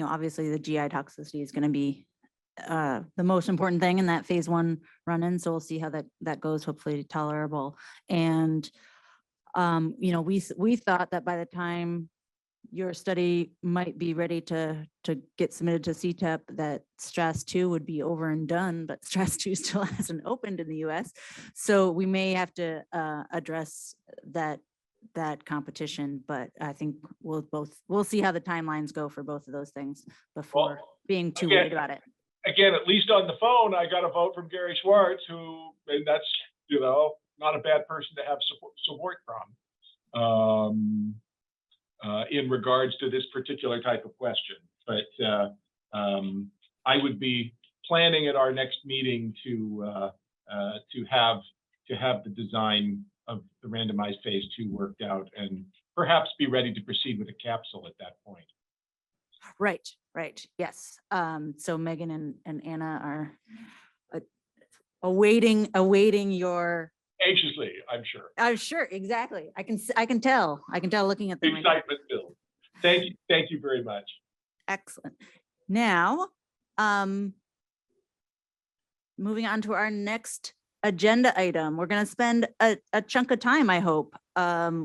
obviously the GI toxicity is going to be the most important thing in that phase 1 run-in. So we'll see how that goes. Hopefully tolerable. And we thought that by the time your study might be ready to get submitted to CTEP, that STRAS-2 would be over and done, but STRAS-2 still hasn't opened in the US. So we may have to address that competition, but I think we'll see how the timelines go for both of those things before being too worried about it. Again, at least on the phone, I got a vote from Gary Schwartz, and that's, not a bad person to have support from. In regards to this particular type of question, but I would be planning at our next meeting to have the design of the randomized phase 2 worked out and perhaps be ready to proceed with a capsule at that point. Right. Yes. So Megan and Anna are awaiting your. Anxiously, I'm sure. I'm sure, exactly. I can tell looking at the excitement build. Thank you very much. Excellent. Now, moving on to our next agenda item. We're going to spend a chunk of time, I hope,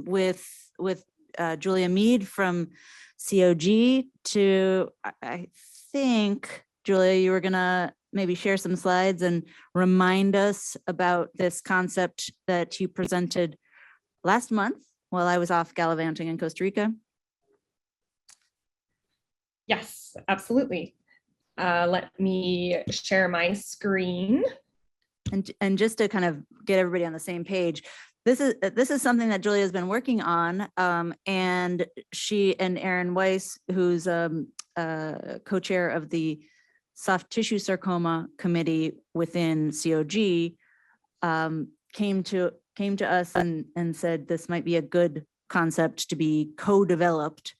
with Julia Mead from COG to, I think, Julia, you were going to maybe share some slides and remind us about this concept that you presented last month while I was off gallivanting in Costa Rica? Yes, absolutely. Let me share my screen. And just to kind of get everybody on the same page, this is something that Julia has been working on, and she and Erin Weiss, who's co-chair of the Soft Tissue Sarcoma Committee within COG, came to us and said this might be a good concept to be co-developed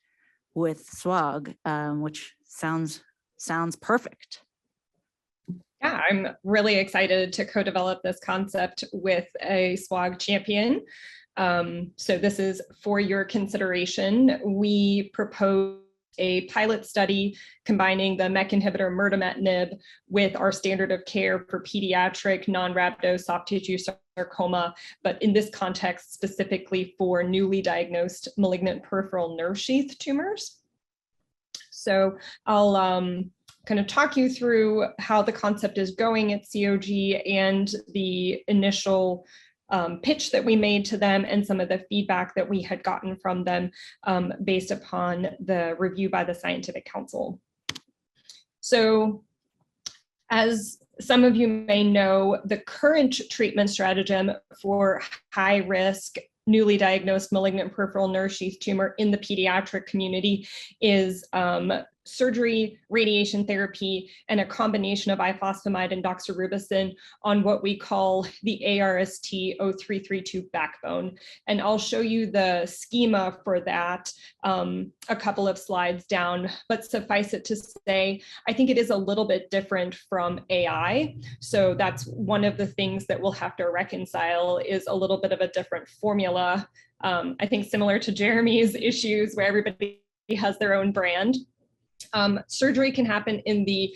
with SWOG, which sounds perfect. Yeah, I'm really excited to co-develop this concept with a SWOG champion. So this is for your consideration. We propose a pilot study combining the MEK inhibitor mirdametinib with our standard of care for pediatric non-rhabdo soft tissue sarcoma, but in this context specifically for newly diagnosed malignant peripheral nerve sheath tumors. So I'll kind of talk you through how the concept is going at COG and the initial pitch that we made to them and some of the feedback that we had gotten from them based upon the review by the Scientific Council. So as some of you may know, the current treatment stratagem for high risk newly diagnosed malignant peripheral nerve sheath tumor in the pediatric community is surgery, radiation therapy, and a combination of ifosfamide and doxorubicin on what we call the ARST 0332 backbone. And I'll show you the schema for that a couple of slides down, but suffice it to say, I think it is a little bit different from AI. So that's one of the things that we'll have to reconcile is a little bit of a different formula. I think similar to Jeremy's issues where everybody has their own brand. Surgery can happen in the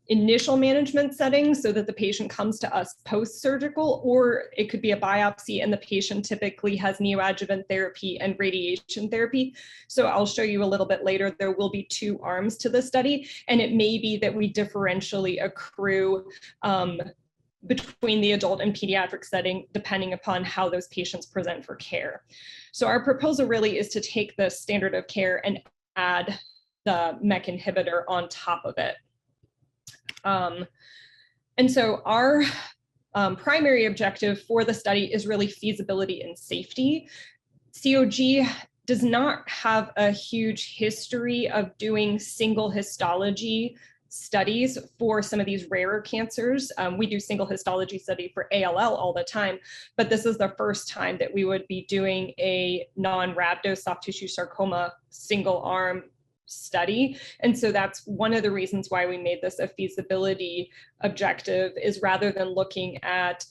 initial management setting so that the patient comes to us post-surgical, or it could be a biopsy and the patient typically has neoadjuvant therapy and radiation therapy. So I'll show you a little bit later, there will be two arms to the study, and it may be that we differentially accrue between the adult and pediatric setting, depending upon how those patients present for care. So our proposal really is to take the standard of care and add the MEK inhibitor on top of it. And so our primary objective for the study is really feasibility and safety. COG does not have a huge history of doing single histology studies for some of these rarer cancers. We do single histology study for ALL all the time, but this is the first time that we would be doing a non-rhabdo soft tissue sarcoma single arm study. And so that's one of the reasons why we made this a feasibility objective, is rather than looking at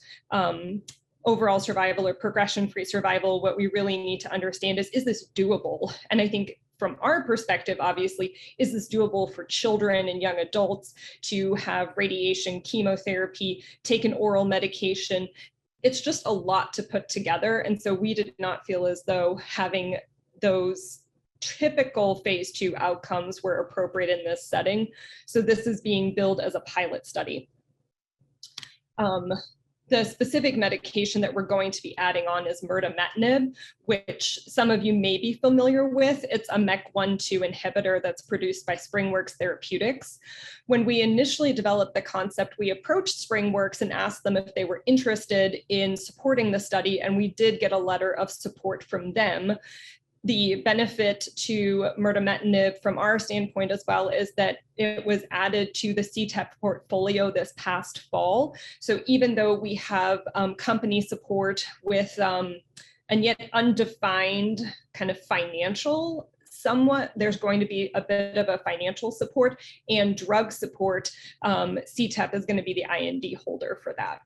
overall survival or progression-free survival, what we really need to understand is this doable? And I think from our perspective, obviously, is this doable for children and young adults to have radiation, chemotherapy, take an oral medication? It's just a lot to put together. And so we did not feel as though having those typical phase 2 outcomes were appropriate in this setting. So this is being billed as a pilot study. The specific medication that we're going to be adding on is mirdametinib, which some of you may be familiar with. It's a MEK1/2 inhibitor that's produced by SpringWorks Therapeutics. When we initially developed the concept, we approached SpringWorks and asked them if they were interested in supporting the study, and we did get a letter of support from them. The benefit to mirdametinib from our standpoint as well is that it was added to the CTEP portfolio this past fall. So even though we have company support with and yet undefined kind of financial, somewhat, there's going to be a bit of a financial support and drug support. CTEP is going to be the IND holder for that.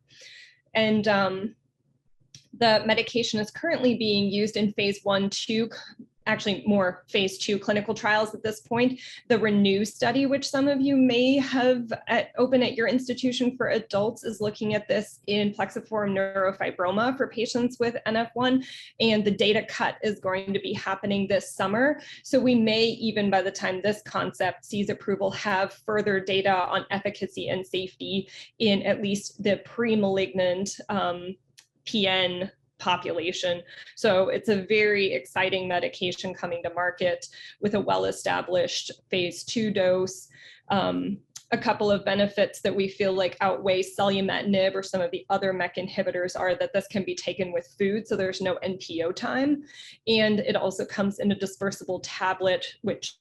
And the medication is currently being used in phase 1/2 actually more phase 2 clinical trials at this point. The RENEW study, which some of you may have open at your institution for adults, is looking at this in plexiform neurofibroma for patients with NF1, and the data cut is going to be happening this summer. So we may, even by the time this concept sees approval, have further data on efficacy and safety in at least the pre-malignant PN population. So it's a very exciting medication coming to market with a well-established phase 2 dose. A couple of benefits that we feel like outweigh selumetinib or some of the other MEK inhibitors are that this can be taken with food, so there's no NPO time. And it also comes in a dispersible tablet, which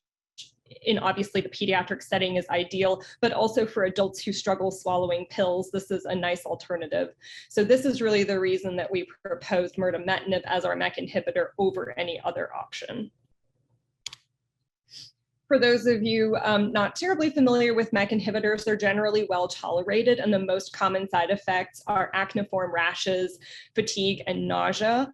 in obviously the pediatric setting is ideal, but also for adults who struggle swallowing pills, this is a nice alternative. So this is really the reason that we proposed mirdametinib as our MEK inhibitor over any other option. For those of you not terribly familiar with MEK inhibitors, they're generally well tolerated, and the most common side effects are acneiform rashes, fatigue, and nausea.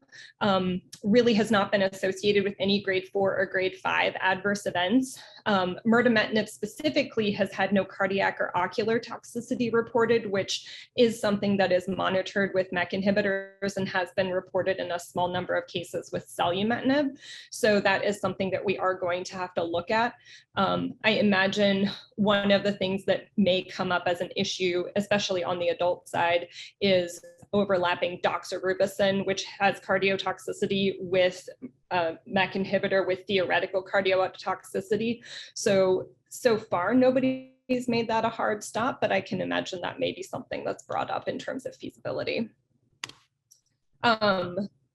Really has not been associated with any grade 4 or grade 5 adverse events. Mirdametinib specifically has had no cardiac or ocular toxicity reported, which is something that is monitored with MEK inhibitors and has been reported in a small number of cases with selumetinib. So that is something that we are going to have to look at. I imagine one of the things that may come up as an issue, especially on the adult side, is overlapping doxorubicin, which has cardiotoxicity, with MEK inhibitor with theoretical cardiotoxicity. So far, nobody's made that a hard stop, but I can imagine that may be something that's brought up in terms of feasibility.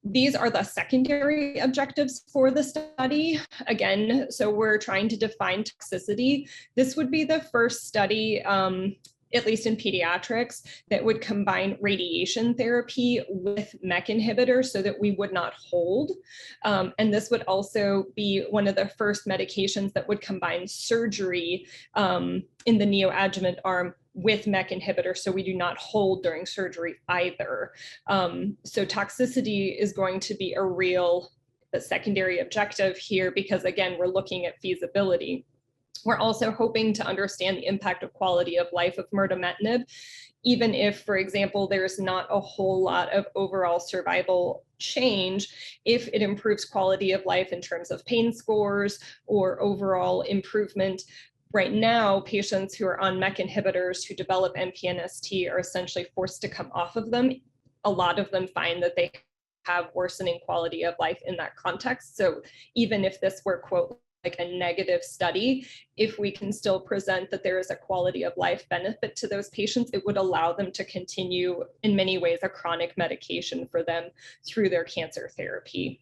These are the secondary objectives for the study. Again, so we're trying to define toxicity. This would be the first study, at least in pediatrics, that would combine radiation therapy with MEK inhibitors so that we would not hold. And this would also be one of the first medications that would combine surgery in the neoadjuvant arm with MEK inhibitors, so we do not hold during surgery either. So toxicity is going to be a real secondary objective here because, again, we're looking at feasibility. We're also hoping to understand the impact of quality of life of mirdametinib, even if, for example, there's not a whole lot of overall survival change. If it improves quality of life in terms of pain scores or overall improvement. Right now, patients who are on MEK inhibitors who develop MPNST are essentially forced to come off of them. A lot of them find that they have worsening quality of life in that context. So even if this were, quote, like a negative study, if we can still present that there is a quality of life benefit to those patients, it would allow them to continue, in many ways, a chronic medication for them through their cancer therapy.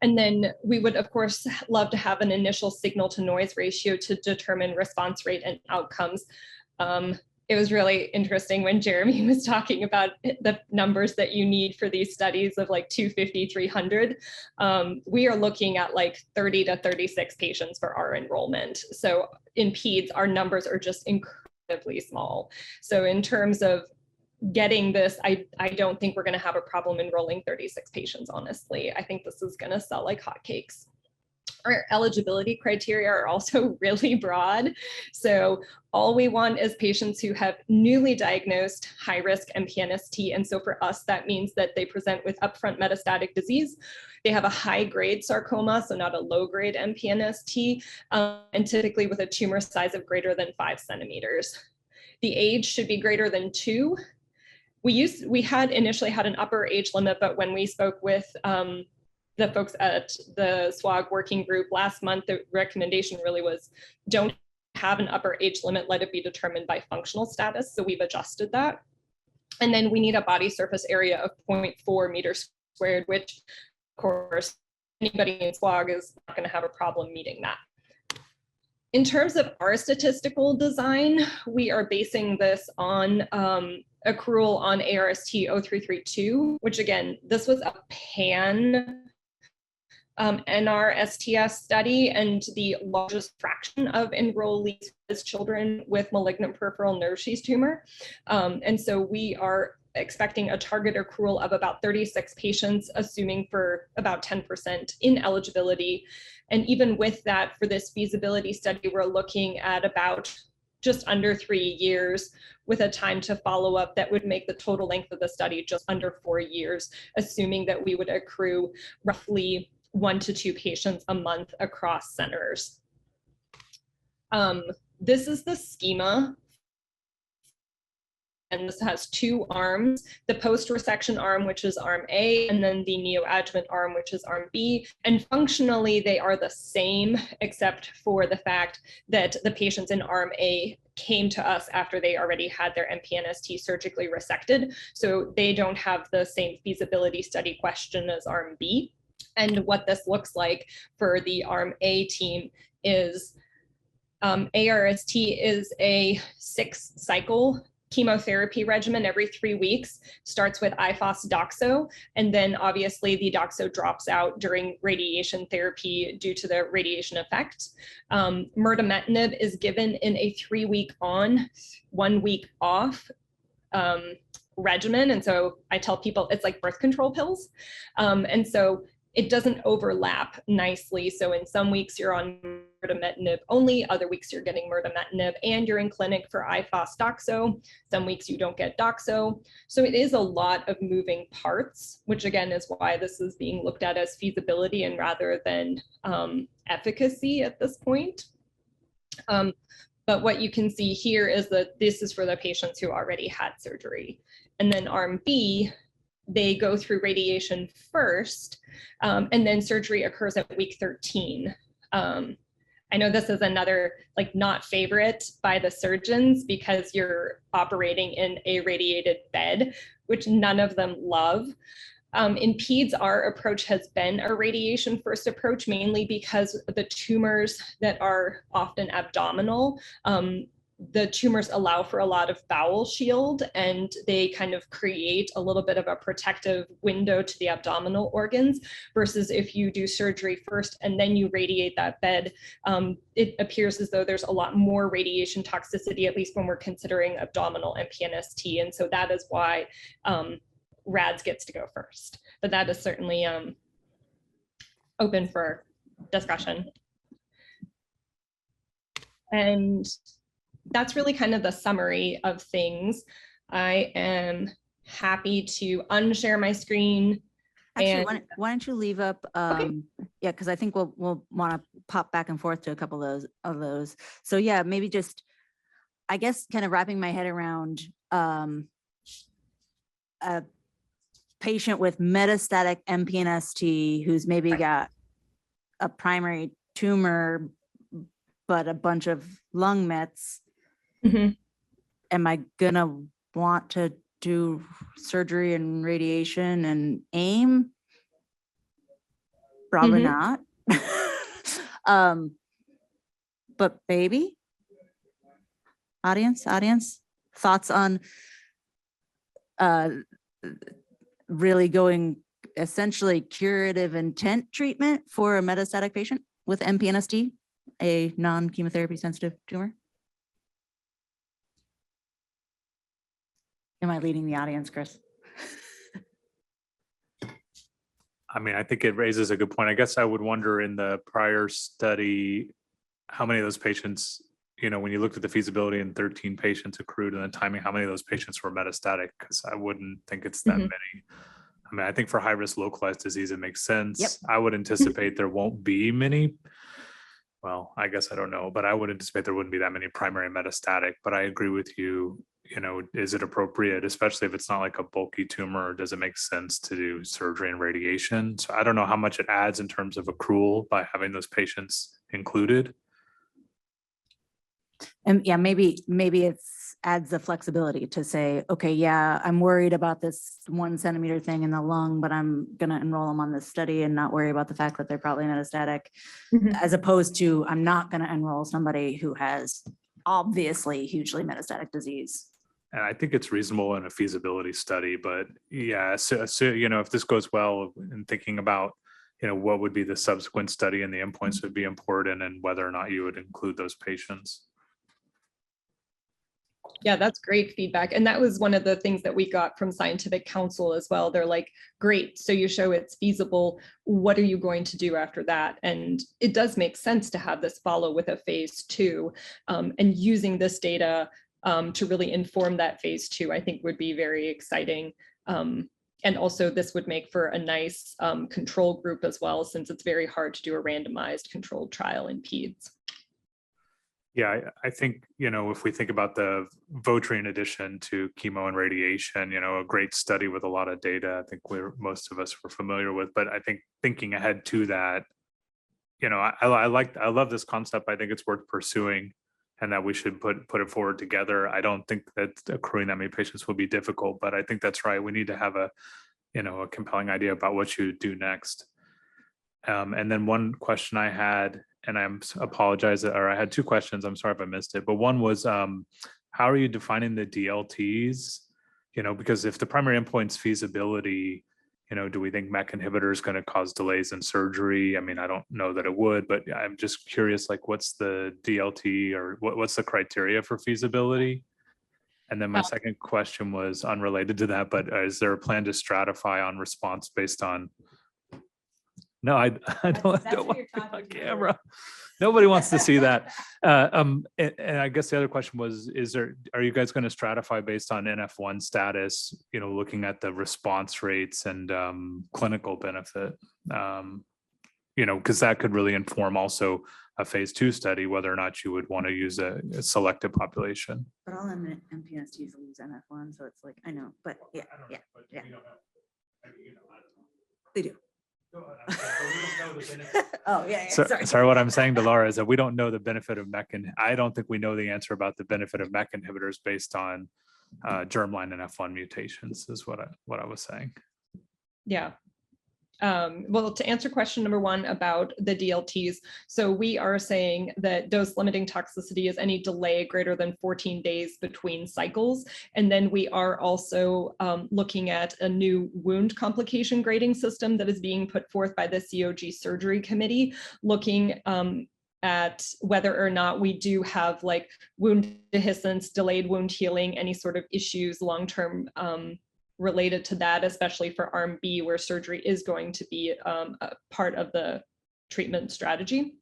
And then we would, of course, love to have an initial signal to noise ratio to determine response rate and outcomes. It was really interesting when Jeremy was talking about the numbers that you need for these studies of like 250, 300. We are looking at like 30 to 36 patients for our enrollment. So in peds, our numbers are just incredibly small. So in terms of getting this, I don't think we're going to have a problem enrolling 36 patients, honestly. I think this is going to sell like hotcakes. Our eligibility criteria are also really broad. So all we want is patients who have newly diagnosed high-risk MPNST. And so for us, that means that they present with upfront metastatic disease. They have a high-grade sarcoma, so not a low-grade MPNST, and typically with a tumor size of greater than 5 centimeters. The age should be greater than 2. We had initially had an upper age limit, but when we spoke with the folks at the SWOG Working Group last month, the recommendation really was don't have an upper age limit, let it be determined by functional status. So we've adjusted that. And then we need a body surface area of 0.4 meters squared, which of course, anybody in SWOG is not going to have a problem meeting that. In terms of our statistical design, we are basing this on accrual on ARST 0332, which again, this was a pan NRSTS study, and the largest fraction of enrollees is children with malignant peripheral nerve sheath tumor. And so we are expecting a target accrual of about 36 patients, assuming for about 10% ineligibility. And even with that, for this feasibility study, we're looking at about just under 3 years with a time to follow up that would make the total length of the study just under 4 years, assuming that we would accrue roughly 1 to 2 patients a month across centers. This is the schema. And this has 2 arms, the post-resection arm, which is arm A, and then the neoadjuvant arm, which is arm B. And functionally, they are the same, except for the fact that the patients in arm A came to us after they already had their MPNST surgically resected. So they don't have the same feasibility study question as arm B. And what this looks like for the arm A team is ARST is a 6-cycle chemotherapy regimen every 3 weeks, starts with ifos doxo, and then obviously the doxo drops out during radiation therapy due to the radiation effect. Mirdametinib is given in a 3-week on, 1 week off regimen. And so I tell people it's like birth control pills. And so it doesn't overlap nicely. So in some weeks you're on mirdametinib only, other weeks you're getting mirdametinib and you're in clinic for ifos doxo. Some weeks you don't get doxo. So it is a lot of moving parts, which again is why this is being looked at as feasibility and rather than efficacy at this point. But what you can see here is that this is for the patients who already had surgery. And then arm B, they go through radiation first, and then surgery occurs at week 13. I know this is another not favorite by the surgeons because you're operating in a radiated bed, which none of them love. In peds, our approach has been a radiation first approach, mainly because the tumors that are often abdominal, the tumors allow for a lot of bowel shield and they kind of create a little bit of a protective window to the abdominal organs versus if you do surgery first and then you radiate that bed, it appears as though there's a lot more radiation toxicity, at least when we're considering abdominal MPNST. And so that is why RADS gets to go first, but that is certainly open for discussion. And that's really kind of the summary of things. I am happy to unshare my screen. Actually, why don't you leave up, yeah, because I think we'll want to pop back and forth to a couple of those. So yeah, maybe just, I guess, kind of wrapping my head around a patient with metastatic MPNST who's maybe got a primary tumor, but a bunch of lung mets. Mm-hmm. Am I gonna want to do surgery and radiation and aim? Probably not. But maybe. Audience, thoughts on really going essentially curative intent treatment for a metastatic patient with MPNST, a non-chemotherapy sensitive tumor? Am I leading the audience, Chris? I mean, I think it raises a good point. I guess I would wonder in the prior study, how many of those patients, when you looked at the feasibility and 13 patients accrued and the timing, how many of those patients were metastatic? Because I wouldn't think it's that many. I mean, I think for high risk localized disease, it makes sense. Yep. I would anticipate there won't be many. Well, I guess I don't know, but I would anticipate there wouldn't be that many primary metastatic, but I agree with you. Is it appropriate, especially if it's not like a bulky tumor, or does it make sense to do surgery and radiation? So I don't know how much it adds in terms of accrual by having those patients included. And yeah, maybe it's adds the flexibility to say, okay, yeah, I'm worried about this 1 centimeter thing in the lung, but I'm going to enroll them on this study and not worry about the fact that they're probably metastatic, as opposed to I'm not going to enroll somebody who has obviously hugely metastatic disease. And I think it's reasonable in a feasibility study, but yeah, so if this goes well in thinking about, what would be the subsequent study and the endpoints would be important and whether or not you would include those patients. Yeah, that's great feedback. And that was one of the things that we got from Scientific Council as well. They're like, great, so you show it's feasible. What are you going to do after that? And it does make sense to have this follow with a phase 2, and using this data to really inform that phase 2, I think would be very exciting. And also this would make for a nice control group as well, since it's very hard to do a randomized controlled trial in peds. Yeah, I think, if we think about the Votrient addition to chemo and radiation, a great study with a lot of data, I think most of us were familiar with, but I think thinking ahead to that, I love this concept. I think it's worth pursuing and that we should put it forward together. I don't think that accruing that many patients will be difficult, but I think that's right. We need to have a compelling idea about what you do next. And then one question I had, and I apologize, or I had two questions. I'm sorry if I missed it, but one was, how are you defining the DLTs? Because if the primary endpoint's feasibility, do we think MEK inhibitor is going to cause delays in surgery? I mean, I don't know that it would, but I'm just curious, like, what's the DLT or what's the criteria for feasibility? And then my second question was unrelated to that, but is there a plan to stratify on response based on? No, I don't want to on camera. Nobody wants to see that. And I guess the other question was, are you guys going to stratify based on NF1 status, looking at the response rates and clinical benefit? Because that could really inform also a phase 2 study, whether or not you would want to use a selected population. But all MPS use NF1, so it's like, I know, but yeah. They do. Oh, yeah. Sorry, what I'm saying to Laura is that we don't know the benefit of MEK, and I don't think we know the answer about the benefit of MEK inhibitors based on germline and F1 mutations is what I was saying. Yeah. Well, to answer question number 1 about the DLTs, so we are saying that dose limiting toxicity is any delay greater than 14 days between cycles. And then we are also looking at a new wound complication grading system that is being put forth by the SWOG Surgery Committee, looking at whether or not we do have like wound dehiscence, delayed wound healing, any sort of issues long-term related to that, especially for arm B, where surgery is going to be a part of the treatment strategy.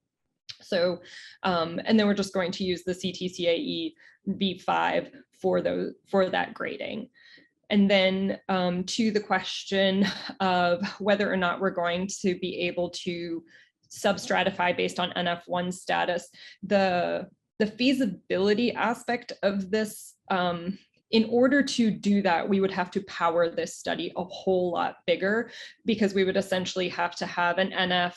So, and then we're just going to use the CTCAE V5 for that grading. And then to the question of whether or not we're going to be able to substratify based on NF1 status, the feasibility aspect of this, in order to do that, we would have to power this study a whole lot bigger, because we would essentially have to have an NF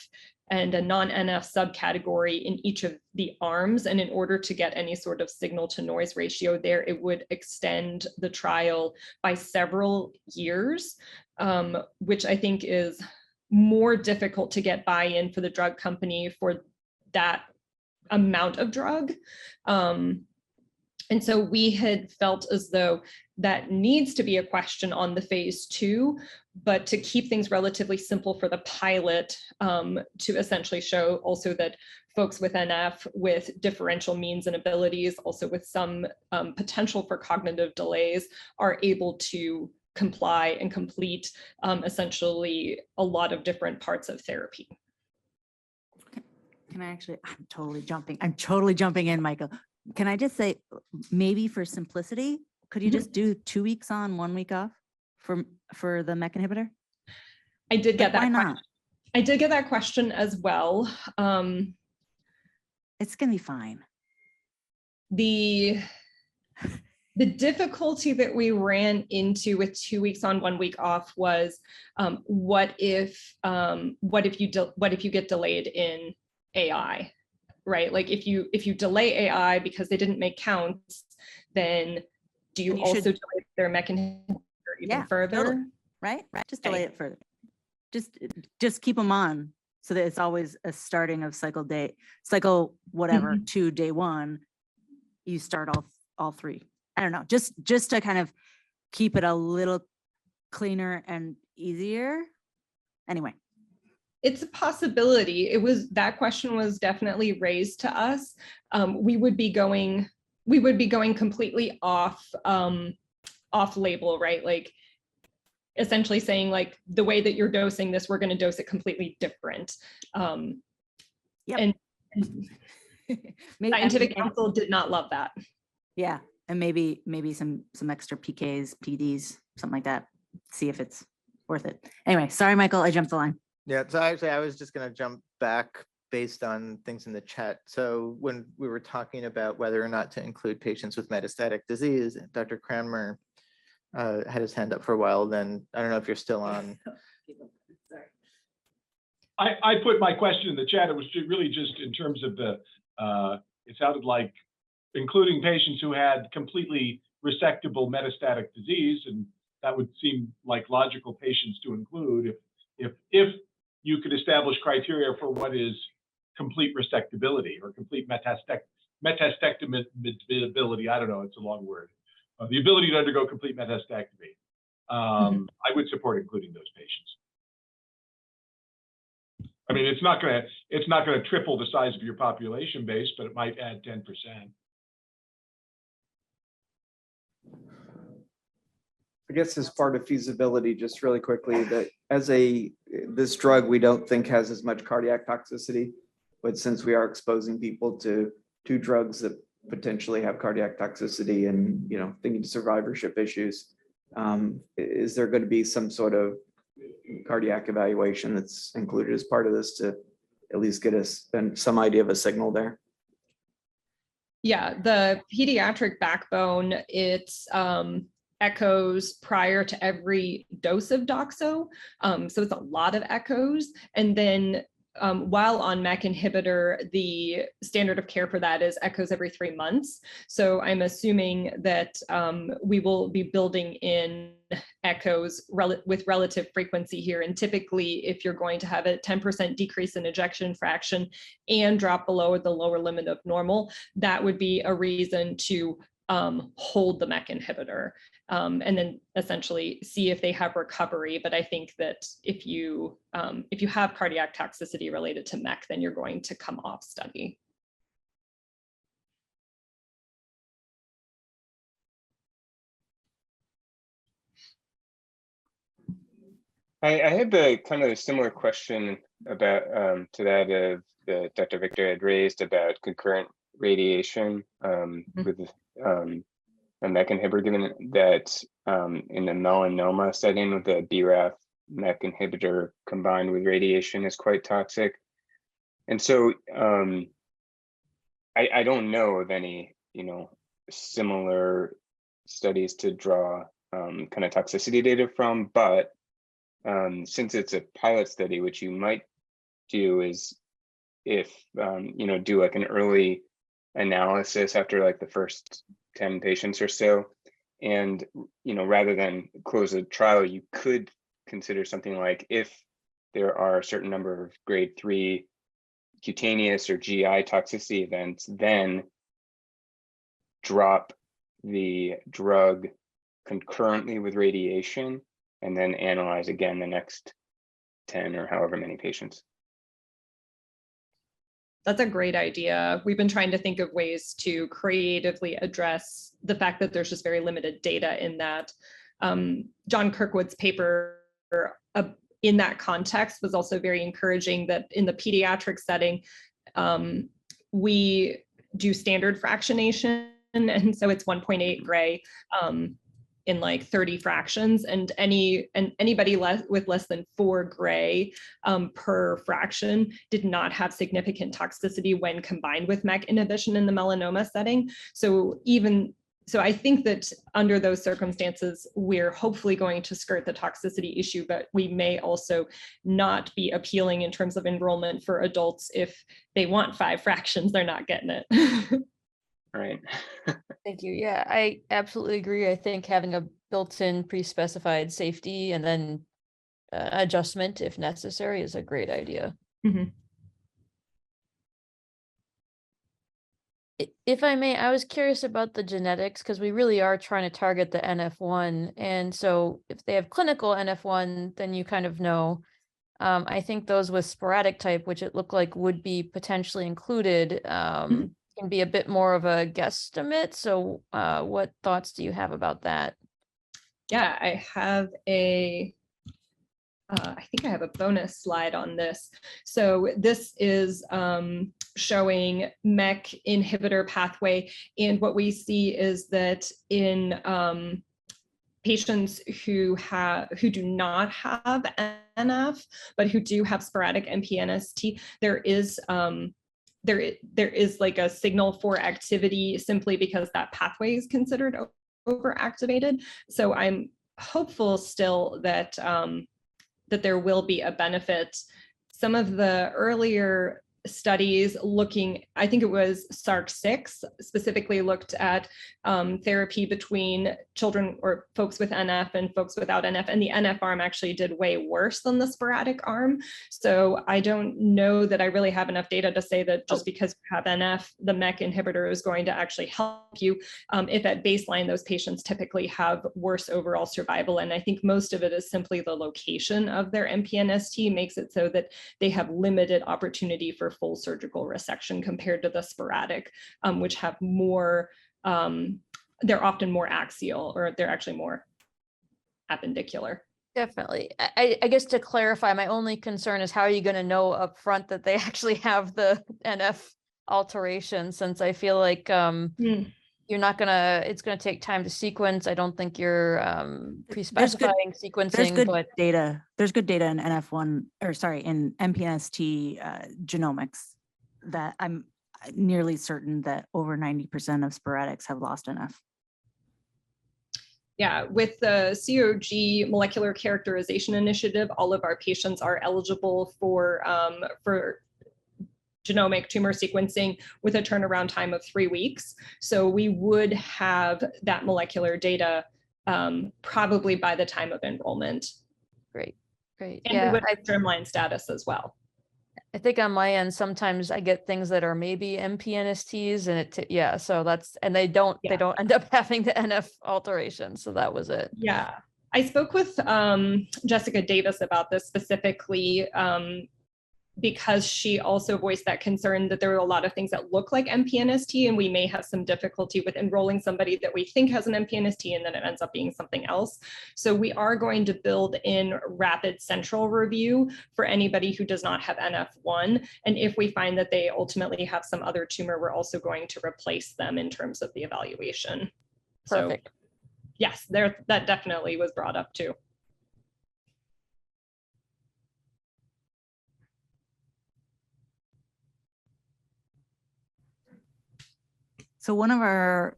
and a non-NF subcategory in each of the arms. And in order to get any sort of signal to noise ratio there, it would extend the trial by several years, which I think is more difficult to get buy-in for the drug company for that amount of drug. And so we had felt as though that needs to be a question on the phase 2, but to keep things relatively simple for the pilot, to essentially show also that folks with NF with differential means and abilities, also with some potential for cognitive delays, are able to comply and complete essentially a lot of different parts of therapy. Can I actually, I'm totally jumping in, Michael. Can I just say, maybe for simplicity, could you just do 2 weeks on, 1 week off for the MEK inhibitor? I did get that. Why not? I did get that question as well. It's gonna be fine. The difficulty that we ran into with 2 weeks on, 1 week off was, what if you get delayed in AI? Right? Like if you delay AI because they didn't make counts, then do you also delay their MEK inhibitor even further? Totally. Right? Just delay it further. Just keep them on so that it's always a starting of cycle whatever, 2 day 1, you start all 3. I don't know, just to kind of keep it a little cleaner and easier. Anyway. It's a possibility. That question was definitely raised to us. We would be going we would be going completely off label, right? Like essentially saying like the way that you're dosing this, we're going to dose it completely different. Yep. And Maybe- scientific council did not love that. Yeah, and maybe some extra PKs, PDs, something like that. See if it's worth it. Anyway, sorry, Michael, I jumped the line. Yeah, so actually I was just gonna jump back based on things in the chat. So when we were talking about whether or not to include patients with metastatic disease, Dr. Cranmer had his hand up for a while, then I don't know if you're still on. I put my question in the chat. It was really just in terms of the, it sounded like including patients who had completely resectable metastatic disease, and that would seem like logical patients to include if you could establish criteria for what is complete resectability or complete metastectomy. I don't know, it's a long word. The ability to undergo complete metastectomy. I would support including those patients. I mean, it's not going to triple the size of your population base, but it might add 10%. I guess as part of feasibility, just really quickly, that this drug we don't think has as much cardiac toxicity, but since we are exposing people to two drugs that potentially have cardiac toxicity and thinking survivorship issues, is there going to be some sort of cardiac evaluation that's included as part of this to at least get us some idea of a signal there? Yeah, the pediatric backbone, it's echoes prior to every dose of doxo. So it's a lot of echoes. And then while on MEK inhibitor, the standard of care for that is echoes every 3 months. So I'm assuming that we will be building in echoes with relative frequency here. And typically, if you're going to have a 10% decrease in ejection fraction and drop below the lower limit of normal, that would be a reason to hold the MEK inhibitor and then essentially see if they have recovery. But I think that if you have cardiac toxicity related to MEK, then you're going to come off study. I had the kind of a similar question about to that that Dr. Victor had raised about concurrent radiation with a MEK inhibitor, given that in the melanoma setting with the BRAF MEK inhibitor combined with radiation is quite toxic. And so I don't know of any, similar studies to draw kind of toxicity data from, but since it's a pilot study, which you might do is if, do like an early analysis after like the first 10 patients or so. And, rather than close a trial, you could consider something like if there are a certain number of grade 3 cutaneous or GI toxicity events, then drop the drug concurrently with radiation and then analyze again the next 10 or however many patients. That's a great idea. We've been trying to think of ways to creatively address the fact that there's just very limited data in that. John Kirkwood's paper in that context was also very encouraging that in the pediatric setting, we do standard fractionation. And so it's 1.8 gray in like 30 fractions, and anybody with less than 4 gray per fraction did not have significant toxicity when combined with MEK inhibition in the melanoma setting. So I think that under those circumstances, we're hopefully going to skirt the toxicity issue, but we may also not be appealing in terms of enrollment for adults. If they want 5 fractions, they're not getting it. Right. Thank you. Yeah, I absolutely agree. I think having a built-in pre-specified safety and then adjustment if necessary is a great idea. Mm-hmm. If I may, I was curious about the genetics because we really are trying to target the NF1. And so if they have clinical NF1, then you kind of know. I think those with sporadic type, which it looked like would be potentially included, can be a bit more of a guesstimate. So what thoughts do you have about that? Yeah, I have I think I have a bonus slide on this. So this is showing MEK inhibitor pathway. And what we see is that in patients who do not have NF, but who do have sporadic MPNST, there is like a signal for activity simply because that pathway is considered overactivated. So I'm hopeful still that that there will be a benefit. Some of the earlier studies looking, I think it was SARC6, specifically looked at therapy between children or folks with NF and folks without NF, and the NF arm actually did way worse than the sporadic arm. So I don't know that I really have enough data to say that just because you have NF, the MEK inhibitor is going to actually help you. If at baseline, those patients typically have worse overall survival. And I think most of it is simply the location of their MPNST makes it so that they have limited opportunity for full surgical resection compared to the sporadic, which have more, they're often more axial, or they're actually more appendicular. Definitely. I guess to clarify, my only concern is how are you going to know up front that they actually have the NF alteration, since I feel like you're not gonna, it's gonna take time to sequence. I don't think you're pre-specifying sequencing. There's good but data. There's good data in NF1, or sorry, in MPNST genomics that I'm nearly certain that over 90% of sporadics have lost NF. Yeah, with the SWOG molecular characterization initiative, all of our patients are eligible for genomic tumor sequencing with a turnaround time of 3 weeks. So we would have that molecular data probably by the time of enrollment. Great. And Yeah, we would have germline status as well. I think on my end, sometimes I get things that are maybe MPNSTs and so that's, and they don't end up having the NF alteration. So that was it. Yeah. I spoke with Jessica Davis about this specifically because she also voiced that concern that there are a lot of things that look like MPNST, and we may have some difficulty with enrolling somebody that we think has an MPNST and then it ends up being something else. So we are going to build in rapid central review for anybody who does not have NF1. And if we find that they ultimately have some other tumor, we're also going to replace them in terms of the evaluation. Perfect. So, yes, that definitely was brought up too. So one of our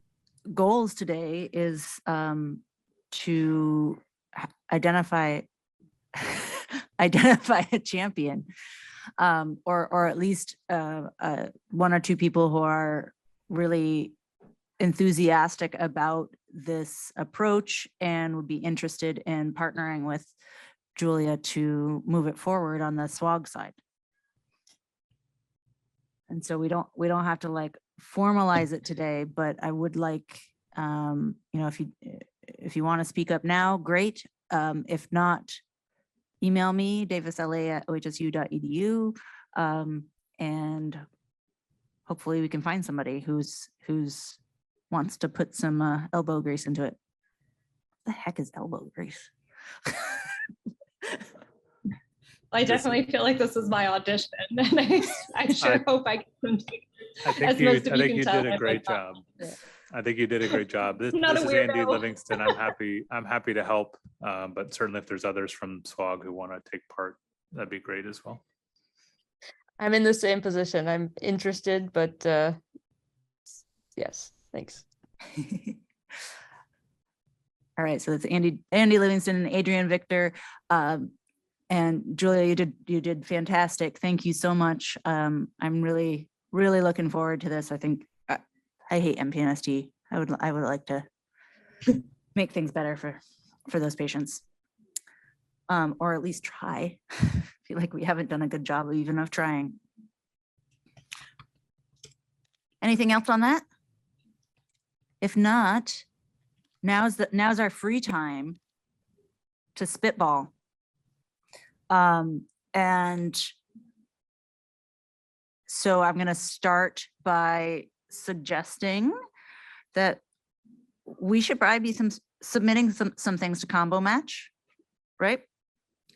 goals today is to identify a champion, or at least one or two people who are really enthusiastic about this approach and would be interested in partnering with Julia to move it forward on the SWOG side. And so we don't have to like formalize it today, but I would like, if you want to speak up now, great. If not, email me, davisla@ohsu.edu, and hopefully we can find somebody who's wants to put some elbow grease into it. What the heck is elbow grease? I definitely feel like this is my audition, and I sure hope I can. I think you did a great job. I think you did a great job. This is Andy Livingston. I'm happy to help, but certainly if there's others from SWOG who want to take part, that'd be great as well. I'm in the same position. I'm interested, but yes, thanks. All right, so it's Andy Livingston and Adrian Victor. And Julia, you did fantastic. Thank you so much. I'm really looking forward to this. I think I hate MPNST. I would like to make things better for those patients, or at least try. I feel like we haven't done a good job even of trying. Anything else on that? If not, now's our free time to spitball. And so I'm going to start by suggesting that we should probably be submitting some things to Combo Match, right?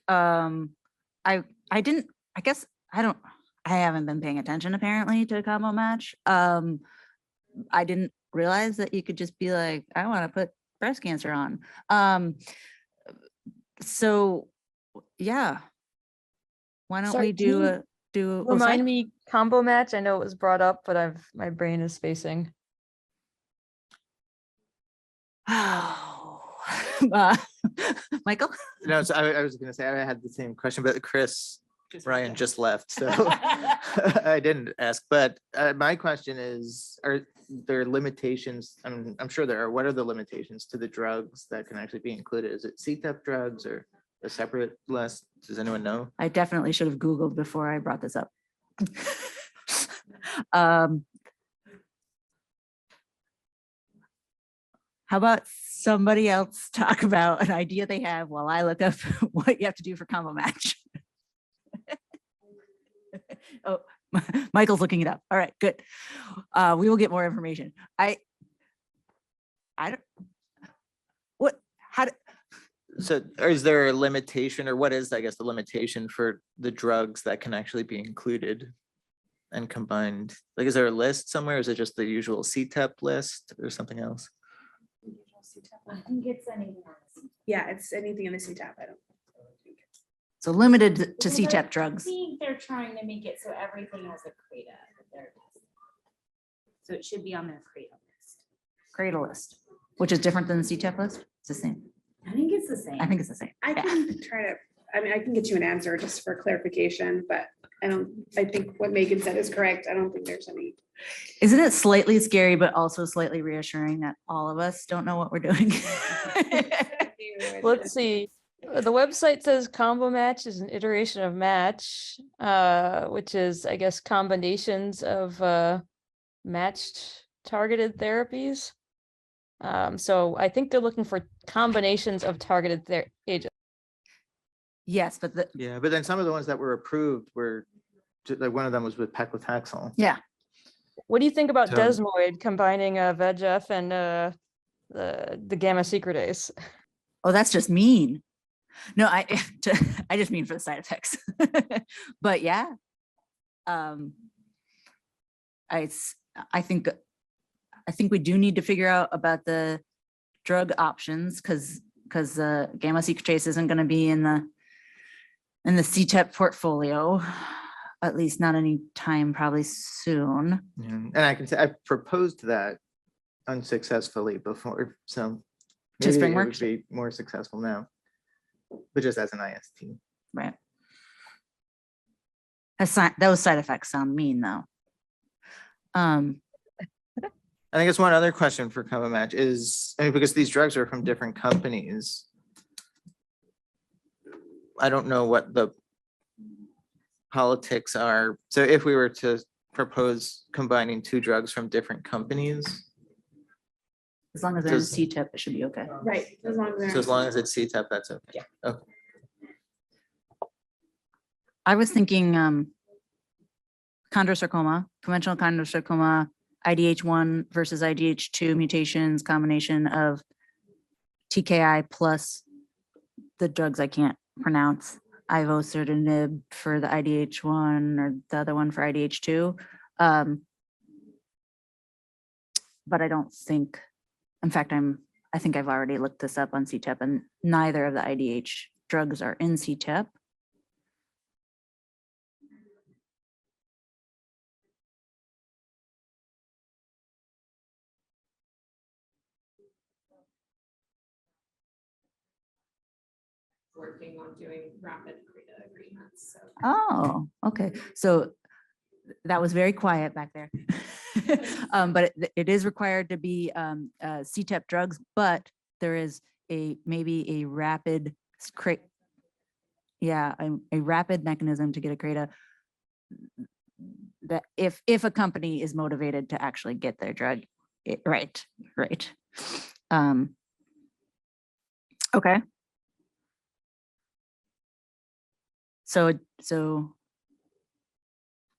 I haven't been paying attention apparently to Combo Match. I didn't realize that you could just be like, I want to put breast cancer on. So yeah, why don't Sorry, we can you do remind me Combo Match? I know it was brought up, but my brain is spacing. Michael? No, so I was gonna say, I had the same question, but Ryan just left, so I didn't ask, but my question is, are there limitations? I'm sure there are. What are the limitations to the drugs that can actually be included? Is it CTEP drugs or a separate list? Does anyone know? I definitely should have Googled before I brought this up. How about somebody else talk about an idea they have while I look up what you have to do for Combo Match? Oh, Michael's looking it up. All right, good. We will get more information. I don't, So is there a limitation, or what is, I guess, the limitation for the drugs that can actually be included and combined? Like, is there a list somewhere? Is it just the usual CTEP list or something else? I think it's anything else. Yeah, it's anything in the CTAP. I don't. so limited to Because I CTEP drugs. think they're trying to make it so everything has a CRADA. that they're testing. So it should be on their CRADA list. CRADA list, which is different than the CTEP list. It's the same. I think it's the same. I think it's the same. I can try to, I mean, I can get you an answer just for clarification, but I think what Megan said is correct. I don't think there's any. Isn't it slightly scary, but also slightly reassuring that all of us don't know what we're doing? Let's see. The website says Combo Match is an iteration of Match, which is, I guess, combinations of matched targeted therapies. So I think they're looking for combinations of targeted agents. Yes, but But then some of the ones that were approved were, like, one of them was with paclitaxel. Yeah. What do you think about So- desmoid combining VEGF and the gamma secretase? Oh, that's just mean. No, I just mean for the side effects. But yeah, I think we do need to figure out about the drug options because gamma secretase isn't going to be in the CTEP portfolio, at least not any time probably soon. And I can say I proposed that unsuccessfully before, so To maybe it would SpringWorks? be more successful now, but just as an IST. Right. Those side effects sound mean though. I guess one other question for Combo Match is, I mean, because these drugs are from different companies, I don't know what the politics are. So if we were to propose combining two drugs from different companies, As long as they're in Does- CTEP, it should be okay. Right, as long as they're. so as long as it's CTEP, that's okay. Yeah. Okay. I was thinking chondrosarcoma, conventional chondrosarcoma, IDH1 versus IDH2 mutations, combination of TKI plus the drugs I can't pronounce, ivosidenib for the IDH1 or the other one for IDH2. But I don't think, in fact, I think I've already looked this up on CTEP and neither of the IDH drugs are in CTEP. Working on doing rapid CRADA agreements, so. Oh, okay. So that was very quiet back there. But it is required to be CTEP drugs, but there is maybe a rapid a rapid mechanism to get a CRADA that if a company is motivated to actually get their drug, right. Okay. So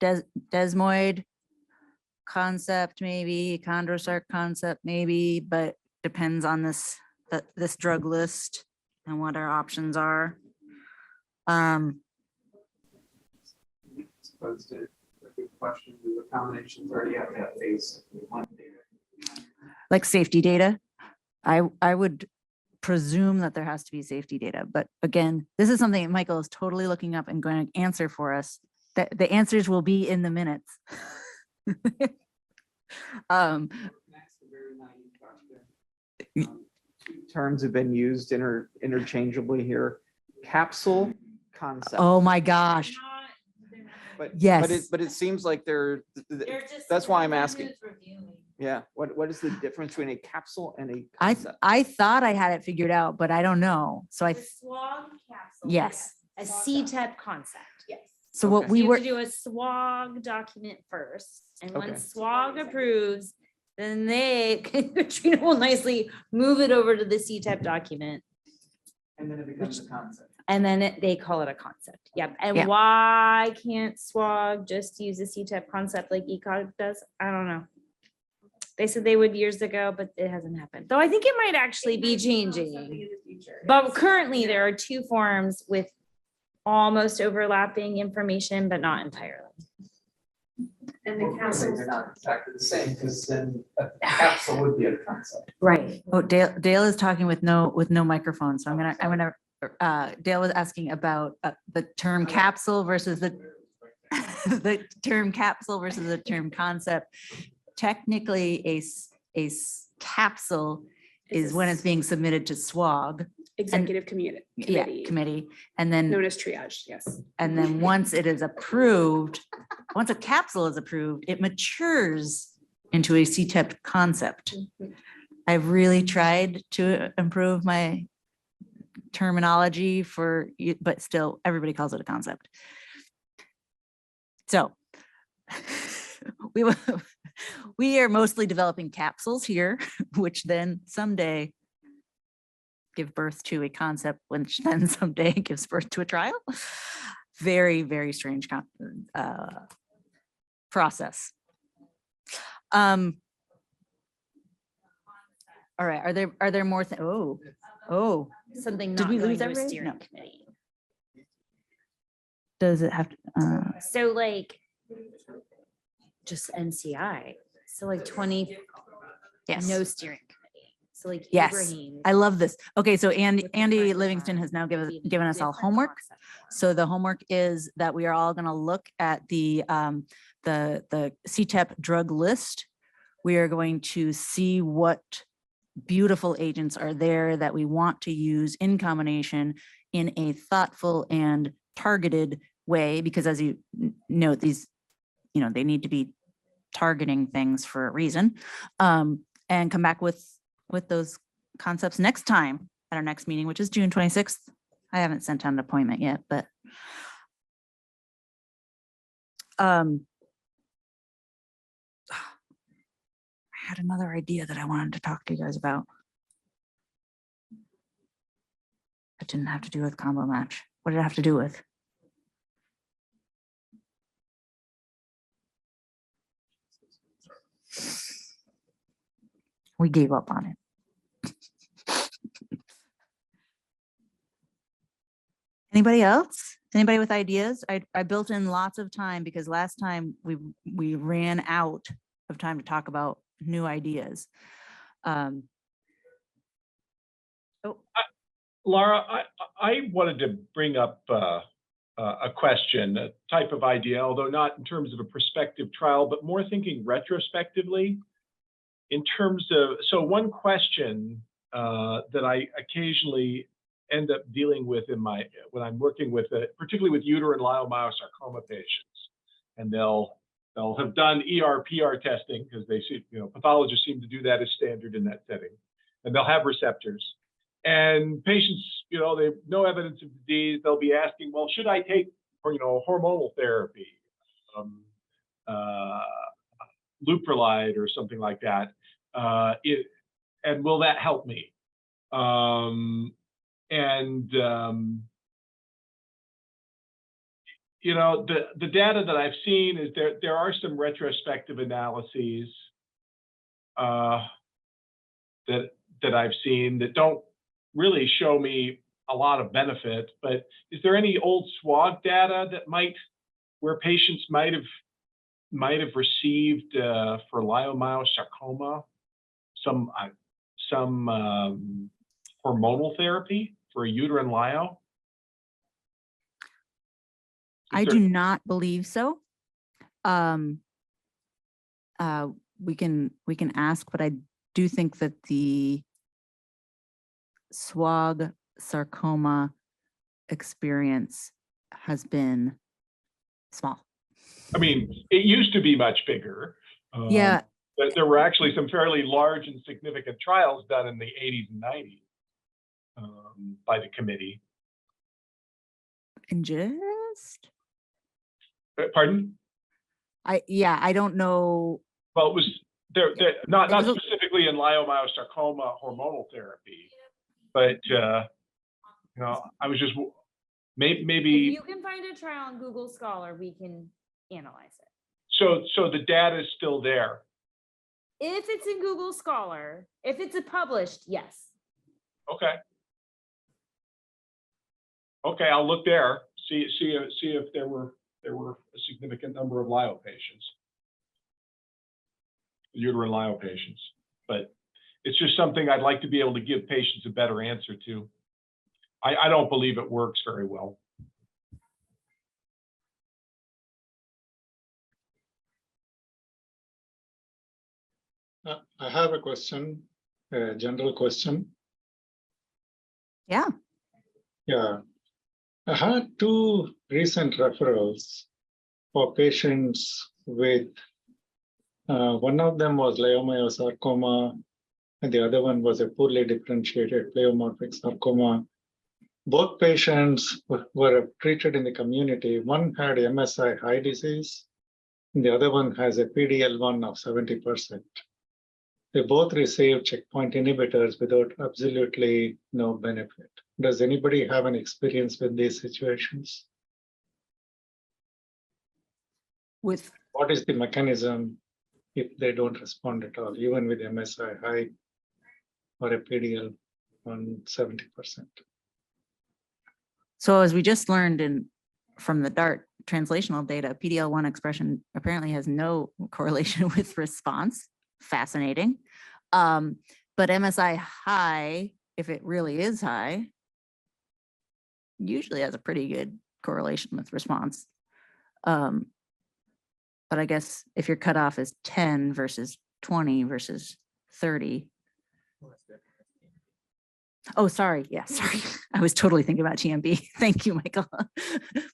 desmoid concept, maybe chondrosarc concept, maybe, but depends on this drug list and what our options are. Suppose to a good question, do the combinations already have that phase one data? Like safety data. I would presume that there has to be safety data, but again, this is something that Michael is totally looking up and going to answer for us. That the answers will be in the minutes. Two terms have been used interchangeably here. Capsule concept. Oh my gosh. Yes. But it seems like that's why I'm asking. Yeah. What is the difference between a capsule and a concept? I thought I had it figured out, but I don't know. So I, SWOG capsule. yes. A CTEP concept. Yes. So what So we you were, have to do a SWOG document first, and Okay. once SWOG approves, then Katrina will nicely move it over to the CTEP document, And then it becomes a concept. and then they call it a concept. Yep. And Yeah. why can't SWOG just use a CTEP concept like ECOG does? I don't know. They said they would years ago, but it hasn't happened. Though I think it might actually be changing. But currently there are two forms with almost overlapping information, but not entirely. And the capsules. They're not exactly the same, because then a capsule would be a concept. Right. oh, Dale is talking with no microphone. So I'm gonna, Dale was asking about the term capsule versus the term capsule versus the term concept. Technically, a capsule is when it's being submitted to SWOG. Executive committee. Committee, and then Known as triage, yes. and then once it is approved, once a capsule is approved, it matures into a CTEP concept. I've really tried to improve my terminology but still everybody calls it a concept. So we are mostly developing capsules here, which then someday give birth to a concept, which then someday gives birth to a trial. Very, very strange process. All right, are there more? Oh, Something did not we going lose to a everybody? steering No. committee. Does it have to? So like just NCI. So like 20, Yes. no steering committee. So like Yes, Ibrahim. I love this. Okay, so With the Andy current Livingston design, has now it'd be given us all different homework. concept. So the homework is that we are all going to look at the CTEP drug list. We are going to see what beautiful agents are there that we want to use in combination in a thoughtful and targeted way, because as you note, these, they need to be targeting things for a reason, and come back with those concepts next time at our next meeting, which is June 26th. I haven't sent out an appointment yet, but I had another idea that I wanted to talk to you guys about. It didn't have to do with combo match. What did it have to do with? We gave up on it. Anybody else? Anybody with ideas? I built in lots of time because last time we ran out of time to talk about new ideas. Laura, I wanted to bring up a question, a type of idea, although not in terms of a prospective trial, but more thinking retrospectively in terms of, so one question that I occasionally end up dealing with when I'm working with, particularly with uterine leiomyosarcoma patients, and they'll have done ER/PR testing because they see, pathologists seem to do that as standard in that setting, and they'll have receptors. And patients, they have no evidence of disease. They'll be asking, well, should I take, hormonal therapy, Leuprolide or something like that, and will that help me? you know, the data that I've seen is there are some retrospective analyses that I've seen that don't really show me a lot of benefit. But is there any old SWOG data that where patients might have received for leiomyosarcoma some hormonal therapy for a uterine lyo? I do not believe so. We can ask, but I do think that the SWOG sarcoma experience has been small. I mean, it used to be much bigger. Yeah. But there were actually some fairly large and significant trials done in the 80s and 90s by the committee. And just? Pardon? I don't know. Well, it was not specifically in leiomyosarcoma hormonal therapy, but you know, I was just maybe. If you can find a trial on Google Scholar, we can analyze it. So the data is still there. If it's in Google Scholar, if it's published, yes. Okay. Okay, I'll look there. See if there were a significant number of lyo patients, uterine lyo patients. But it's just something I'd like to be able to give patients a better answer to. I don't believe it works very well. I have a question, a general question. Yeah. Yeah. I had 2 recent referrals for patients with, one of them was leiomyosarcoma, and the other one was a poorly differentiated pleomorphic sarcoma. Both patients were treated in the community. One had MSI high disease, and the other one has a PD-L1 of 70%. They both received checkpoint inhibitors without absolutely no benefit. Does anybody have an experience with these situations? With what is the mechanism if they don't respond at all, even with MSI high or a PD-L1 70%? So as we just learned from the DART translational data, PD-L1 expression apparently has no correlation with response. Fascinating. But MSI high, if it really is high, usually has a pretty good correlation with response. But I guess if your cutoff is 10 versus 20 versus 30. Oh, sorry. Yeah, sorry. I was totally thinking about TMB. Thank you, Michael.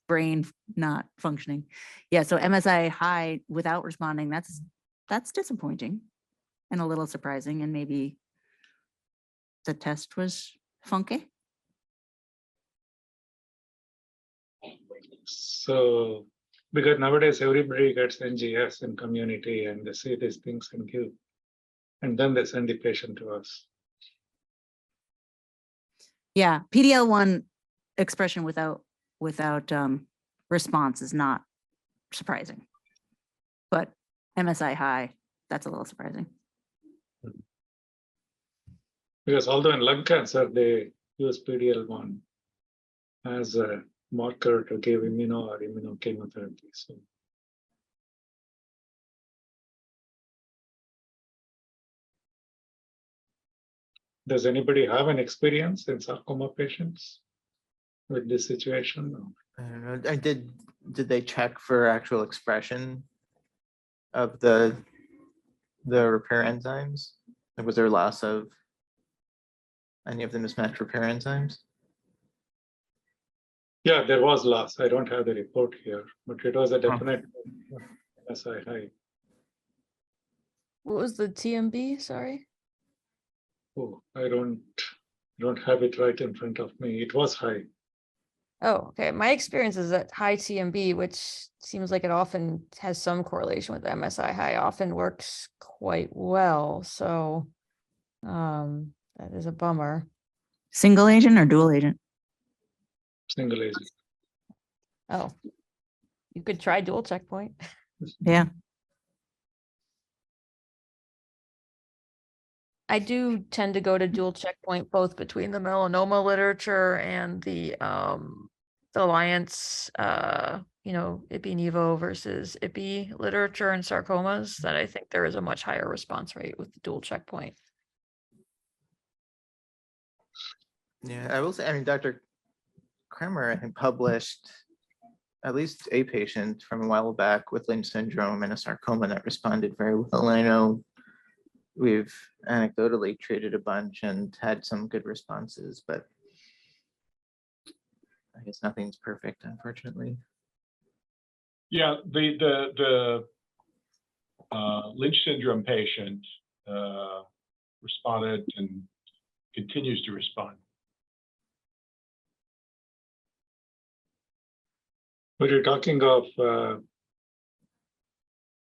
Brain not functioning. Yeah, so MSI high without responding, that's disappointing and a little surprising, and maybe the test was funky. So, because nowadays everybody gets NGS in community and they see these things and give, and then they send the patient to us. Yeah, PD-L1 expression without response is not surprising, but MSI high, that's a little surprising. Because although in lung cancer, they use PD-L1 as a marker to give immuno or immunochemotherapy. So. Does anybody have an experience in sarcoma patients with this situation? I don't know. Did they check for actual expression of the repair enzymes? Like, was there loss of any of the mismatched repair enzymes? Yeah, there was loss. I don't have the report here, but it was a definite MSI high. What was the TMB? Sorry. Oh, I don't have it right in front of me. It was high. Oh, okay. My experience is that high TMB, which seems like it often has some correlation with MSI high, often works quite well. So that is a bummer. Single agent or dual agent? Single agent. Oh, You could try dual checkpoint. Yeah. I do tend to go to dual checkpoint both between the melanoma literature and the Alliance, Ipi-Nivo versus Ipi literature and sarcomas, that I think there is a much higher response rate with the dual checkpoint. Yeah, I will say, I mean, Dr. Kremer, I think, published at least a patient from a while back with Lynch syndrome and a sarcoma that responded very well. And I know we've anecdotally treated a bunch and had some good responses, but I guess nothing's perfect, unfortunately. Yeah, the Lynch syndrome patient responded and continues to respond. Were you talking of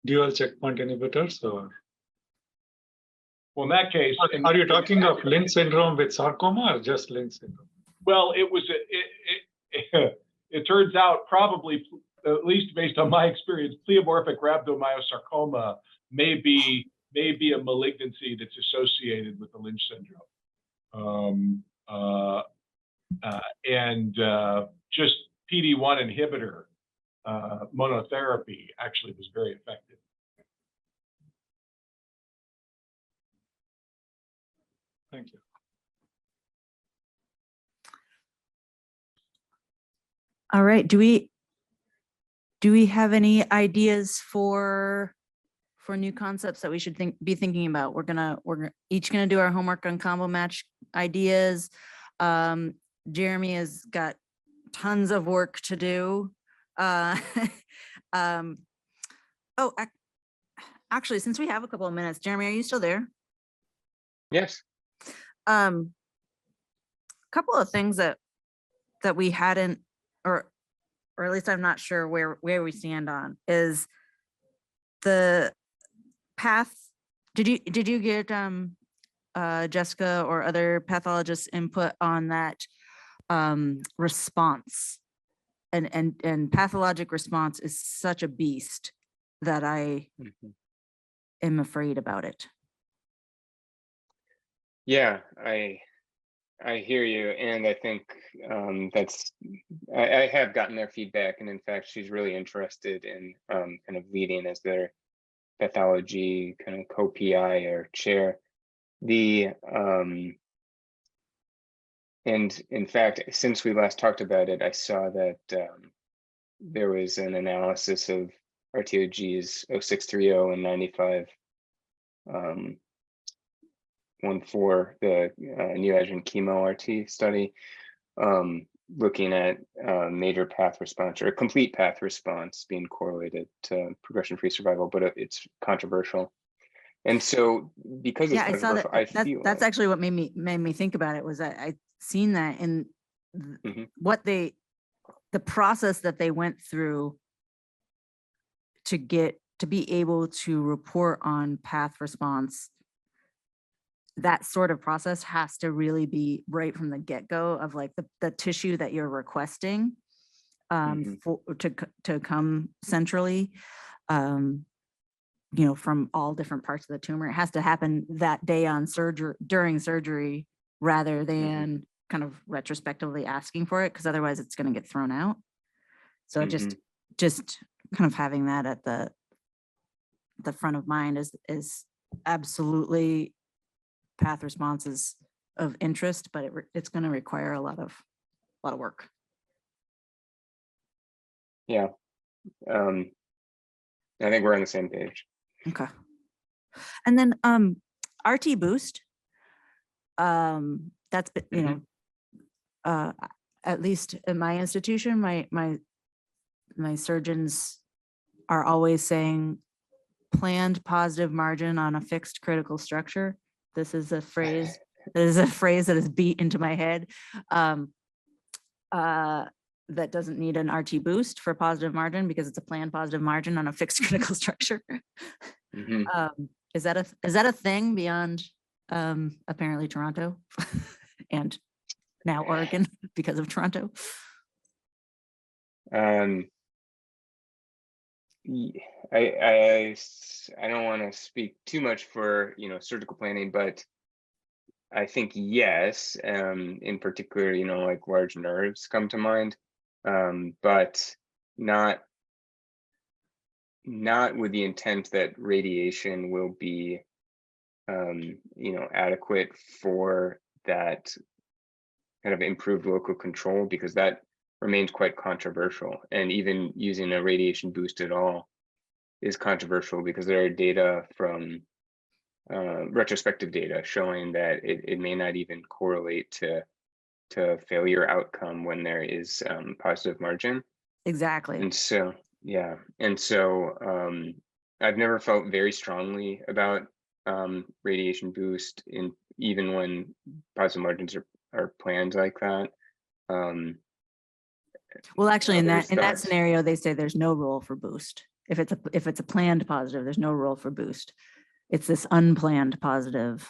dual checkpoint inhibitors, or? Well, in that case, Are you talking of Lynch syndrome with sarcoma or just Lynch syndrome? well, it turns out probably, at least based on my experience, pleomorphic rhabdomyosarcoma may be a malignancy that's associated with the Lynch syndrome. Just PD-1 inhibitor monotherapy actually was very effective. Thank you. All right. Do we have any ideas for new concepts that we should be thinking about? We're each gonna do our homework on combo match ideas. Jeremy has got tons of work to do. Actually, since we have a couple of minutes, Jeremy, are you still there? Yes. Couple of things that we hadn't, or at least I'm not sure where we stand on, is the path. Did you get Jessica or other pathologists input on that response? And pathologic response is such a beast that I am afraid about it. Yeah, I hear you, and I think I have gotten their feedback, and in fact, she's really interested in kind of leading as their pathology kind of co-PI or chair. And in fact, since we last talked about it, I saw that there was an analysis of RTOGs 0630 and 9514, the neoadjuvant chemo RT study, looking at major path response or a complete path response being correlated to progression-free survival, but it's controversial. And so because it's I saw that. feel That's actually what made me think about it, was I seen that in what the process that they went through to be able to report on path response. That sort of process has to really be right from the get-go of like the tissue that you're requesting to come centrally, from all different parts of the tumor. It has to happen that day on surgery, during surgery, rather than kind of retrospectively asking for it, because otherwise it's going to get thrown out. So just kind of having that at the front of mind is absolutely path responses of interest, but it's going to require a lot of work. Yeah, I think we're on the same page. Okay. And then RT boost, that's been, at least in my institution, my surgeons are always saying planned positive margin on a fixed critical structure. This is a phrase that is beat into my head. That doesn't need an RT boost for positive margin because it's a planned positive margin on a fixed critical structure. Is that a thing beyond apparently Toronto and now Oregon because of Toronto? I don't want to speak too much for, surgical planning, but I think yes, in particular, like large nerves come to mind, but not with the intent that radiation will be, adequate for that kind of improved local control, because that remains quite controversial. And even using a radiation boost at all is controversial, because there are data from retrospective data showing that it may not even correlate to failure outcome when there is positive margin. Exactly. And so, yeah. And so I've never felt very strongly about radiation boost even when positive margins are planned like that. Well, actually, in there's that thoughts. scenario, they say there's no role for boost. If it's a planned positive, there's no role for boost. It's this unplanned positive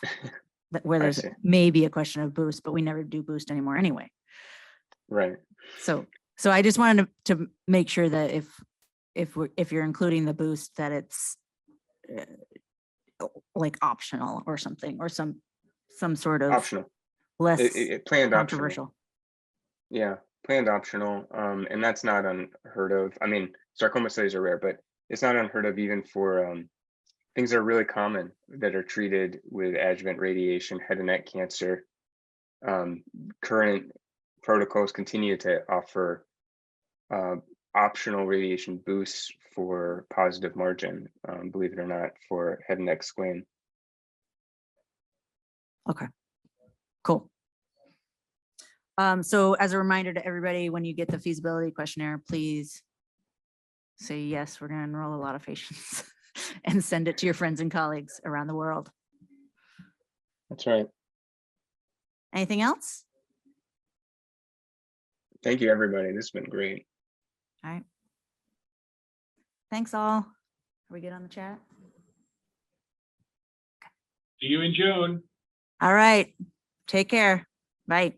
where I there's see. maybe a question of boost, but we never do boost anymore anyway. Right. So I just wanted to make sure that if you're including the boost, that it's like optional or something, or some sort of Optional. less Planned controversial. optional. Yeah, planned optional. And that's not unheard of. I mean, sarcoma studies are rare, but it's not unheard of even for things that are really common that are treated with adjuvant radiation, head and neck cancer. Current protocols continue to offer optional radiation boosts for positive margin, believe it or not, for head and neck squam. Okay, cool. So as a reminder to everybody, when you get the feasibility questionnaire, please say, yes, we're going to enroll a lot of patients and send it to your friends and colleagues around the world. That's right. Anything else? Thank you, everybody. This has been great. All right. Thanks all. Are we good on the chat? See you in June. All right. Take care. Bye.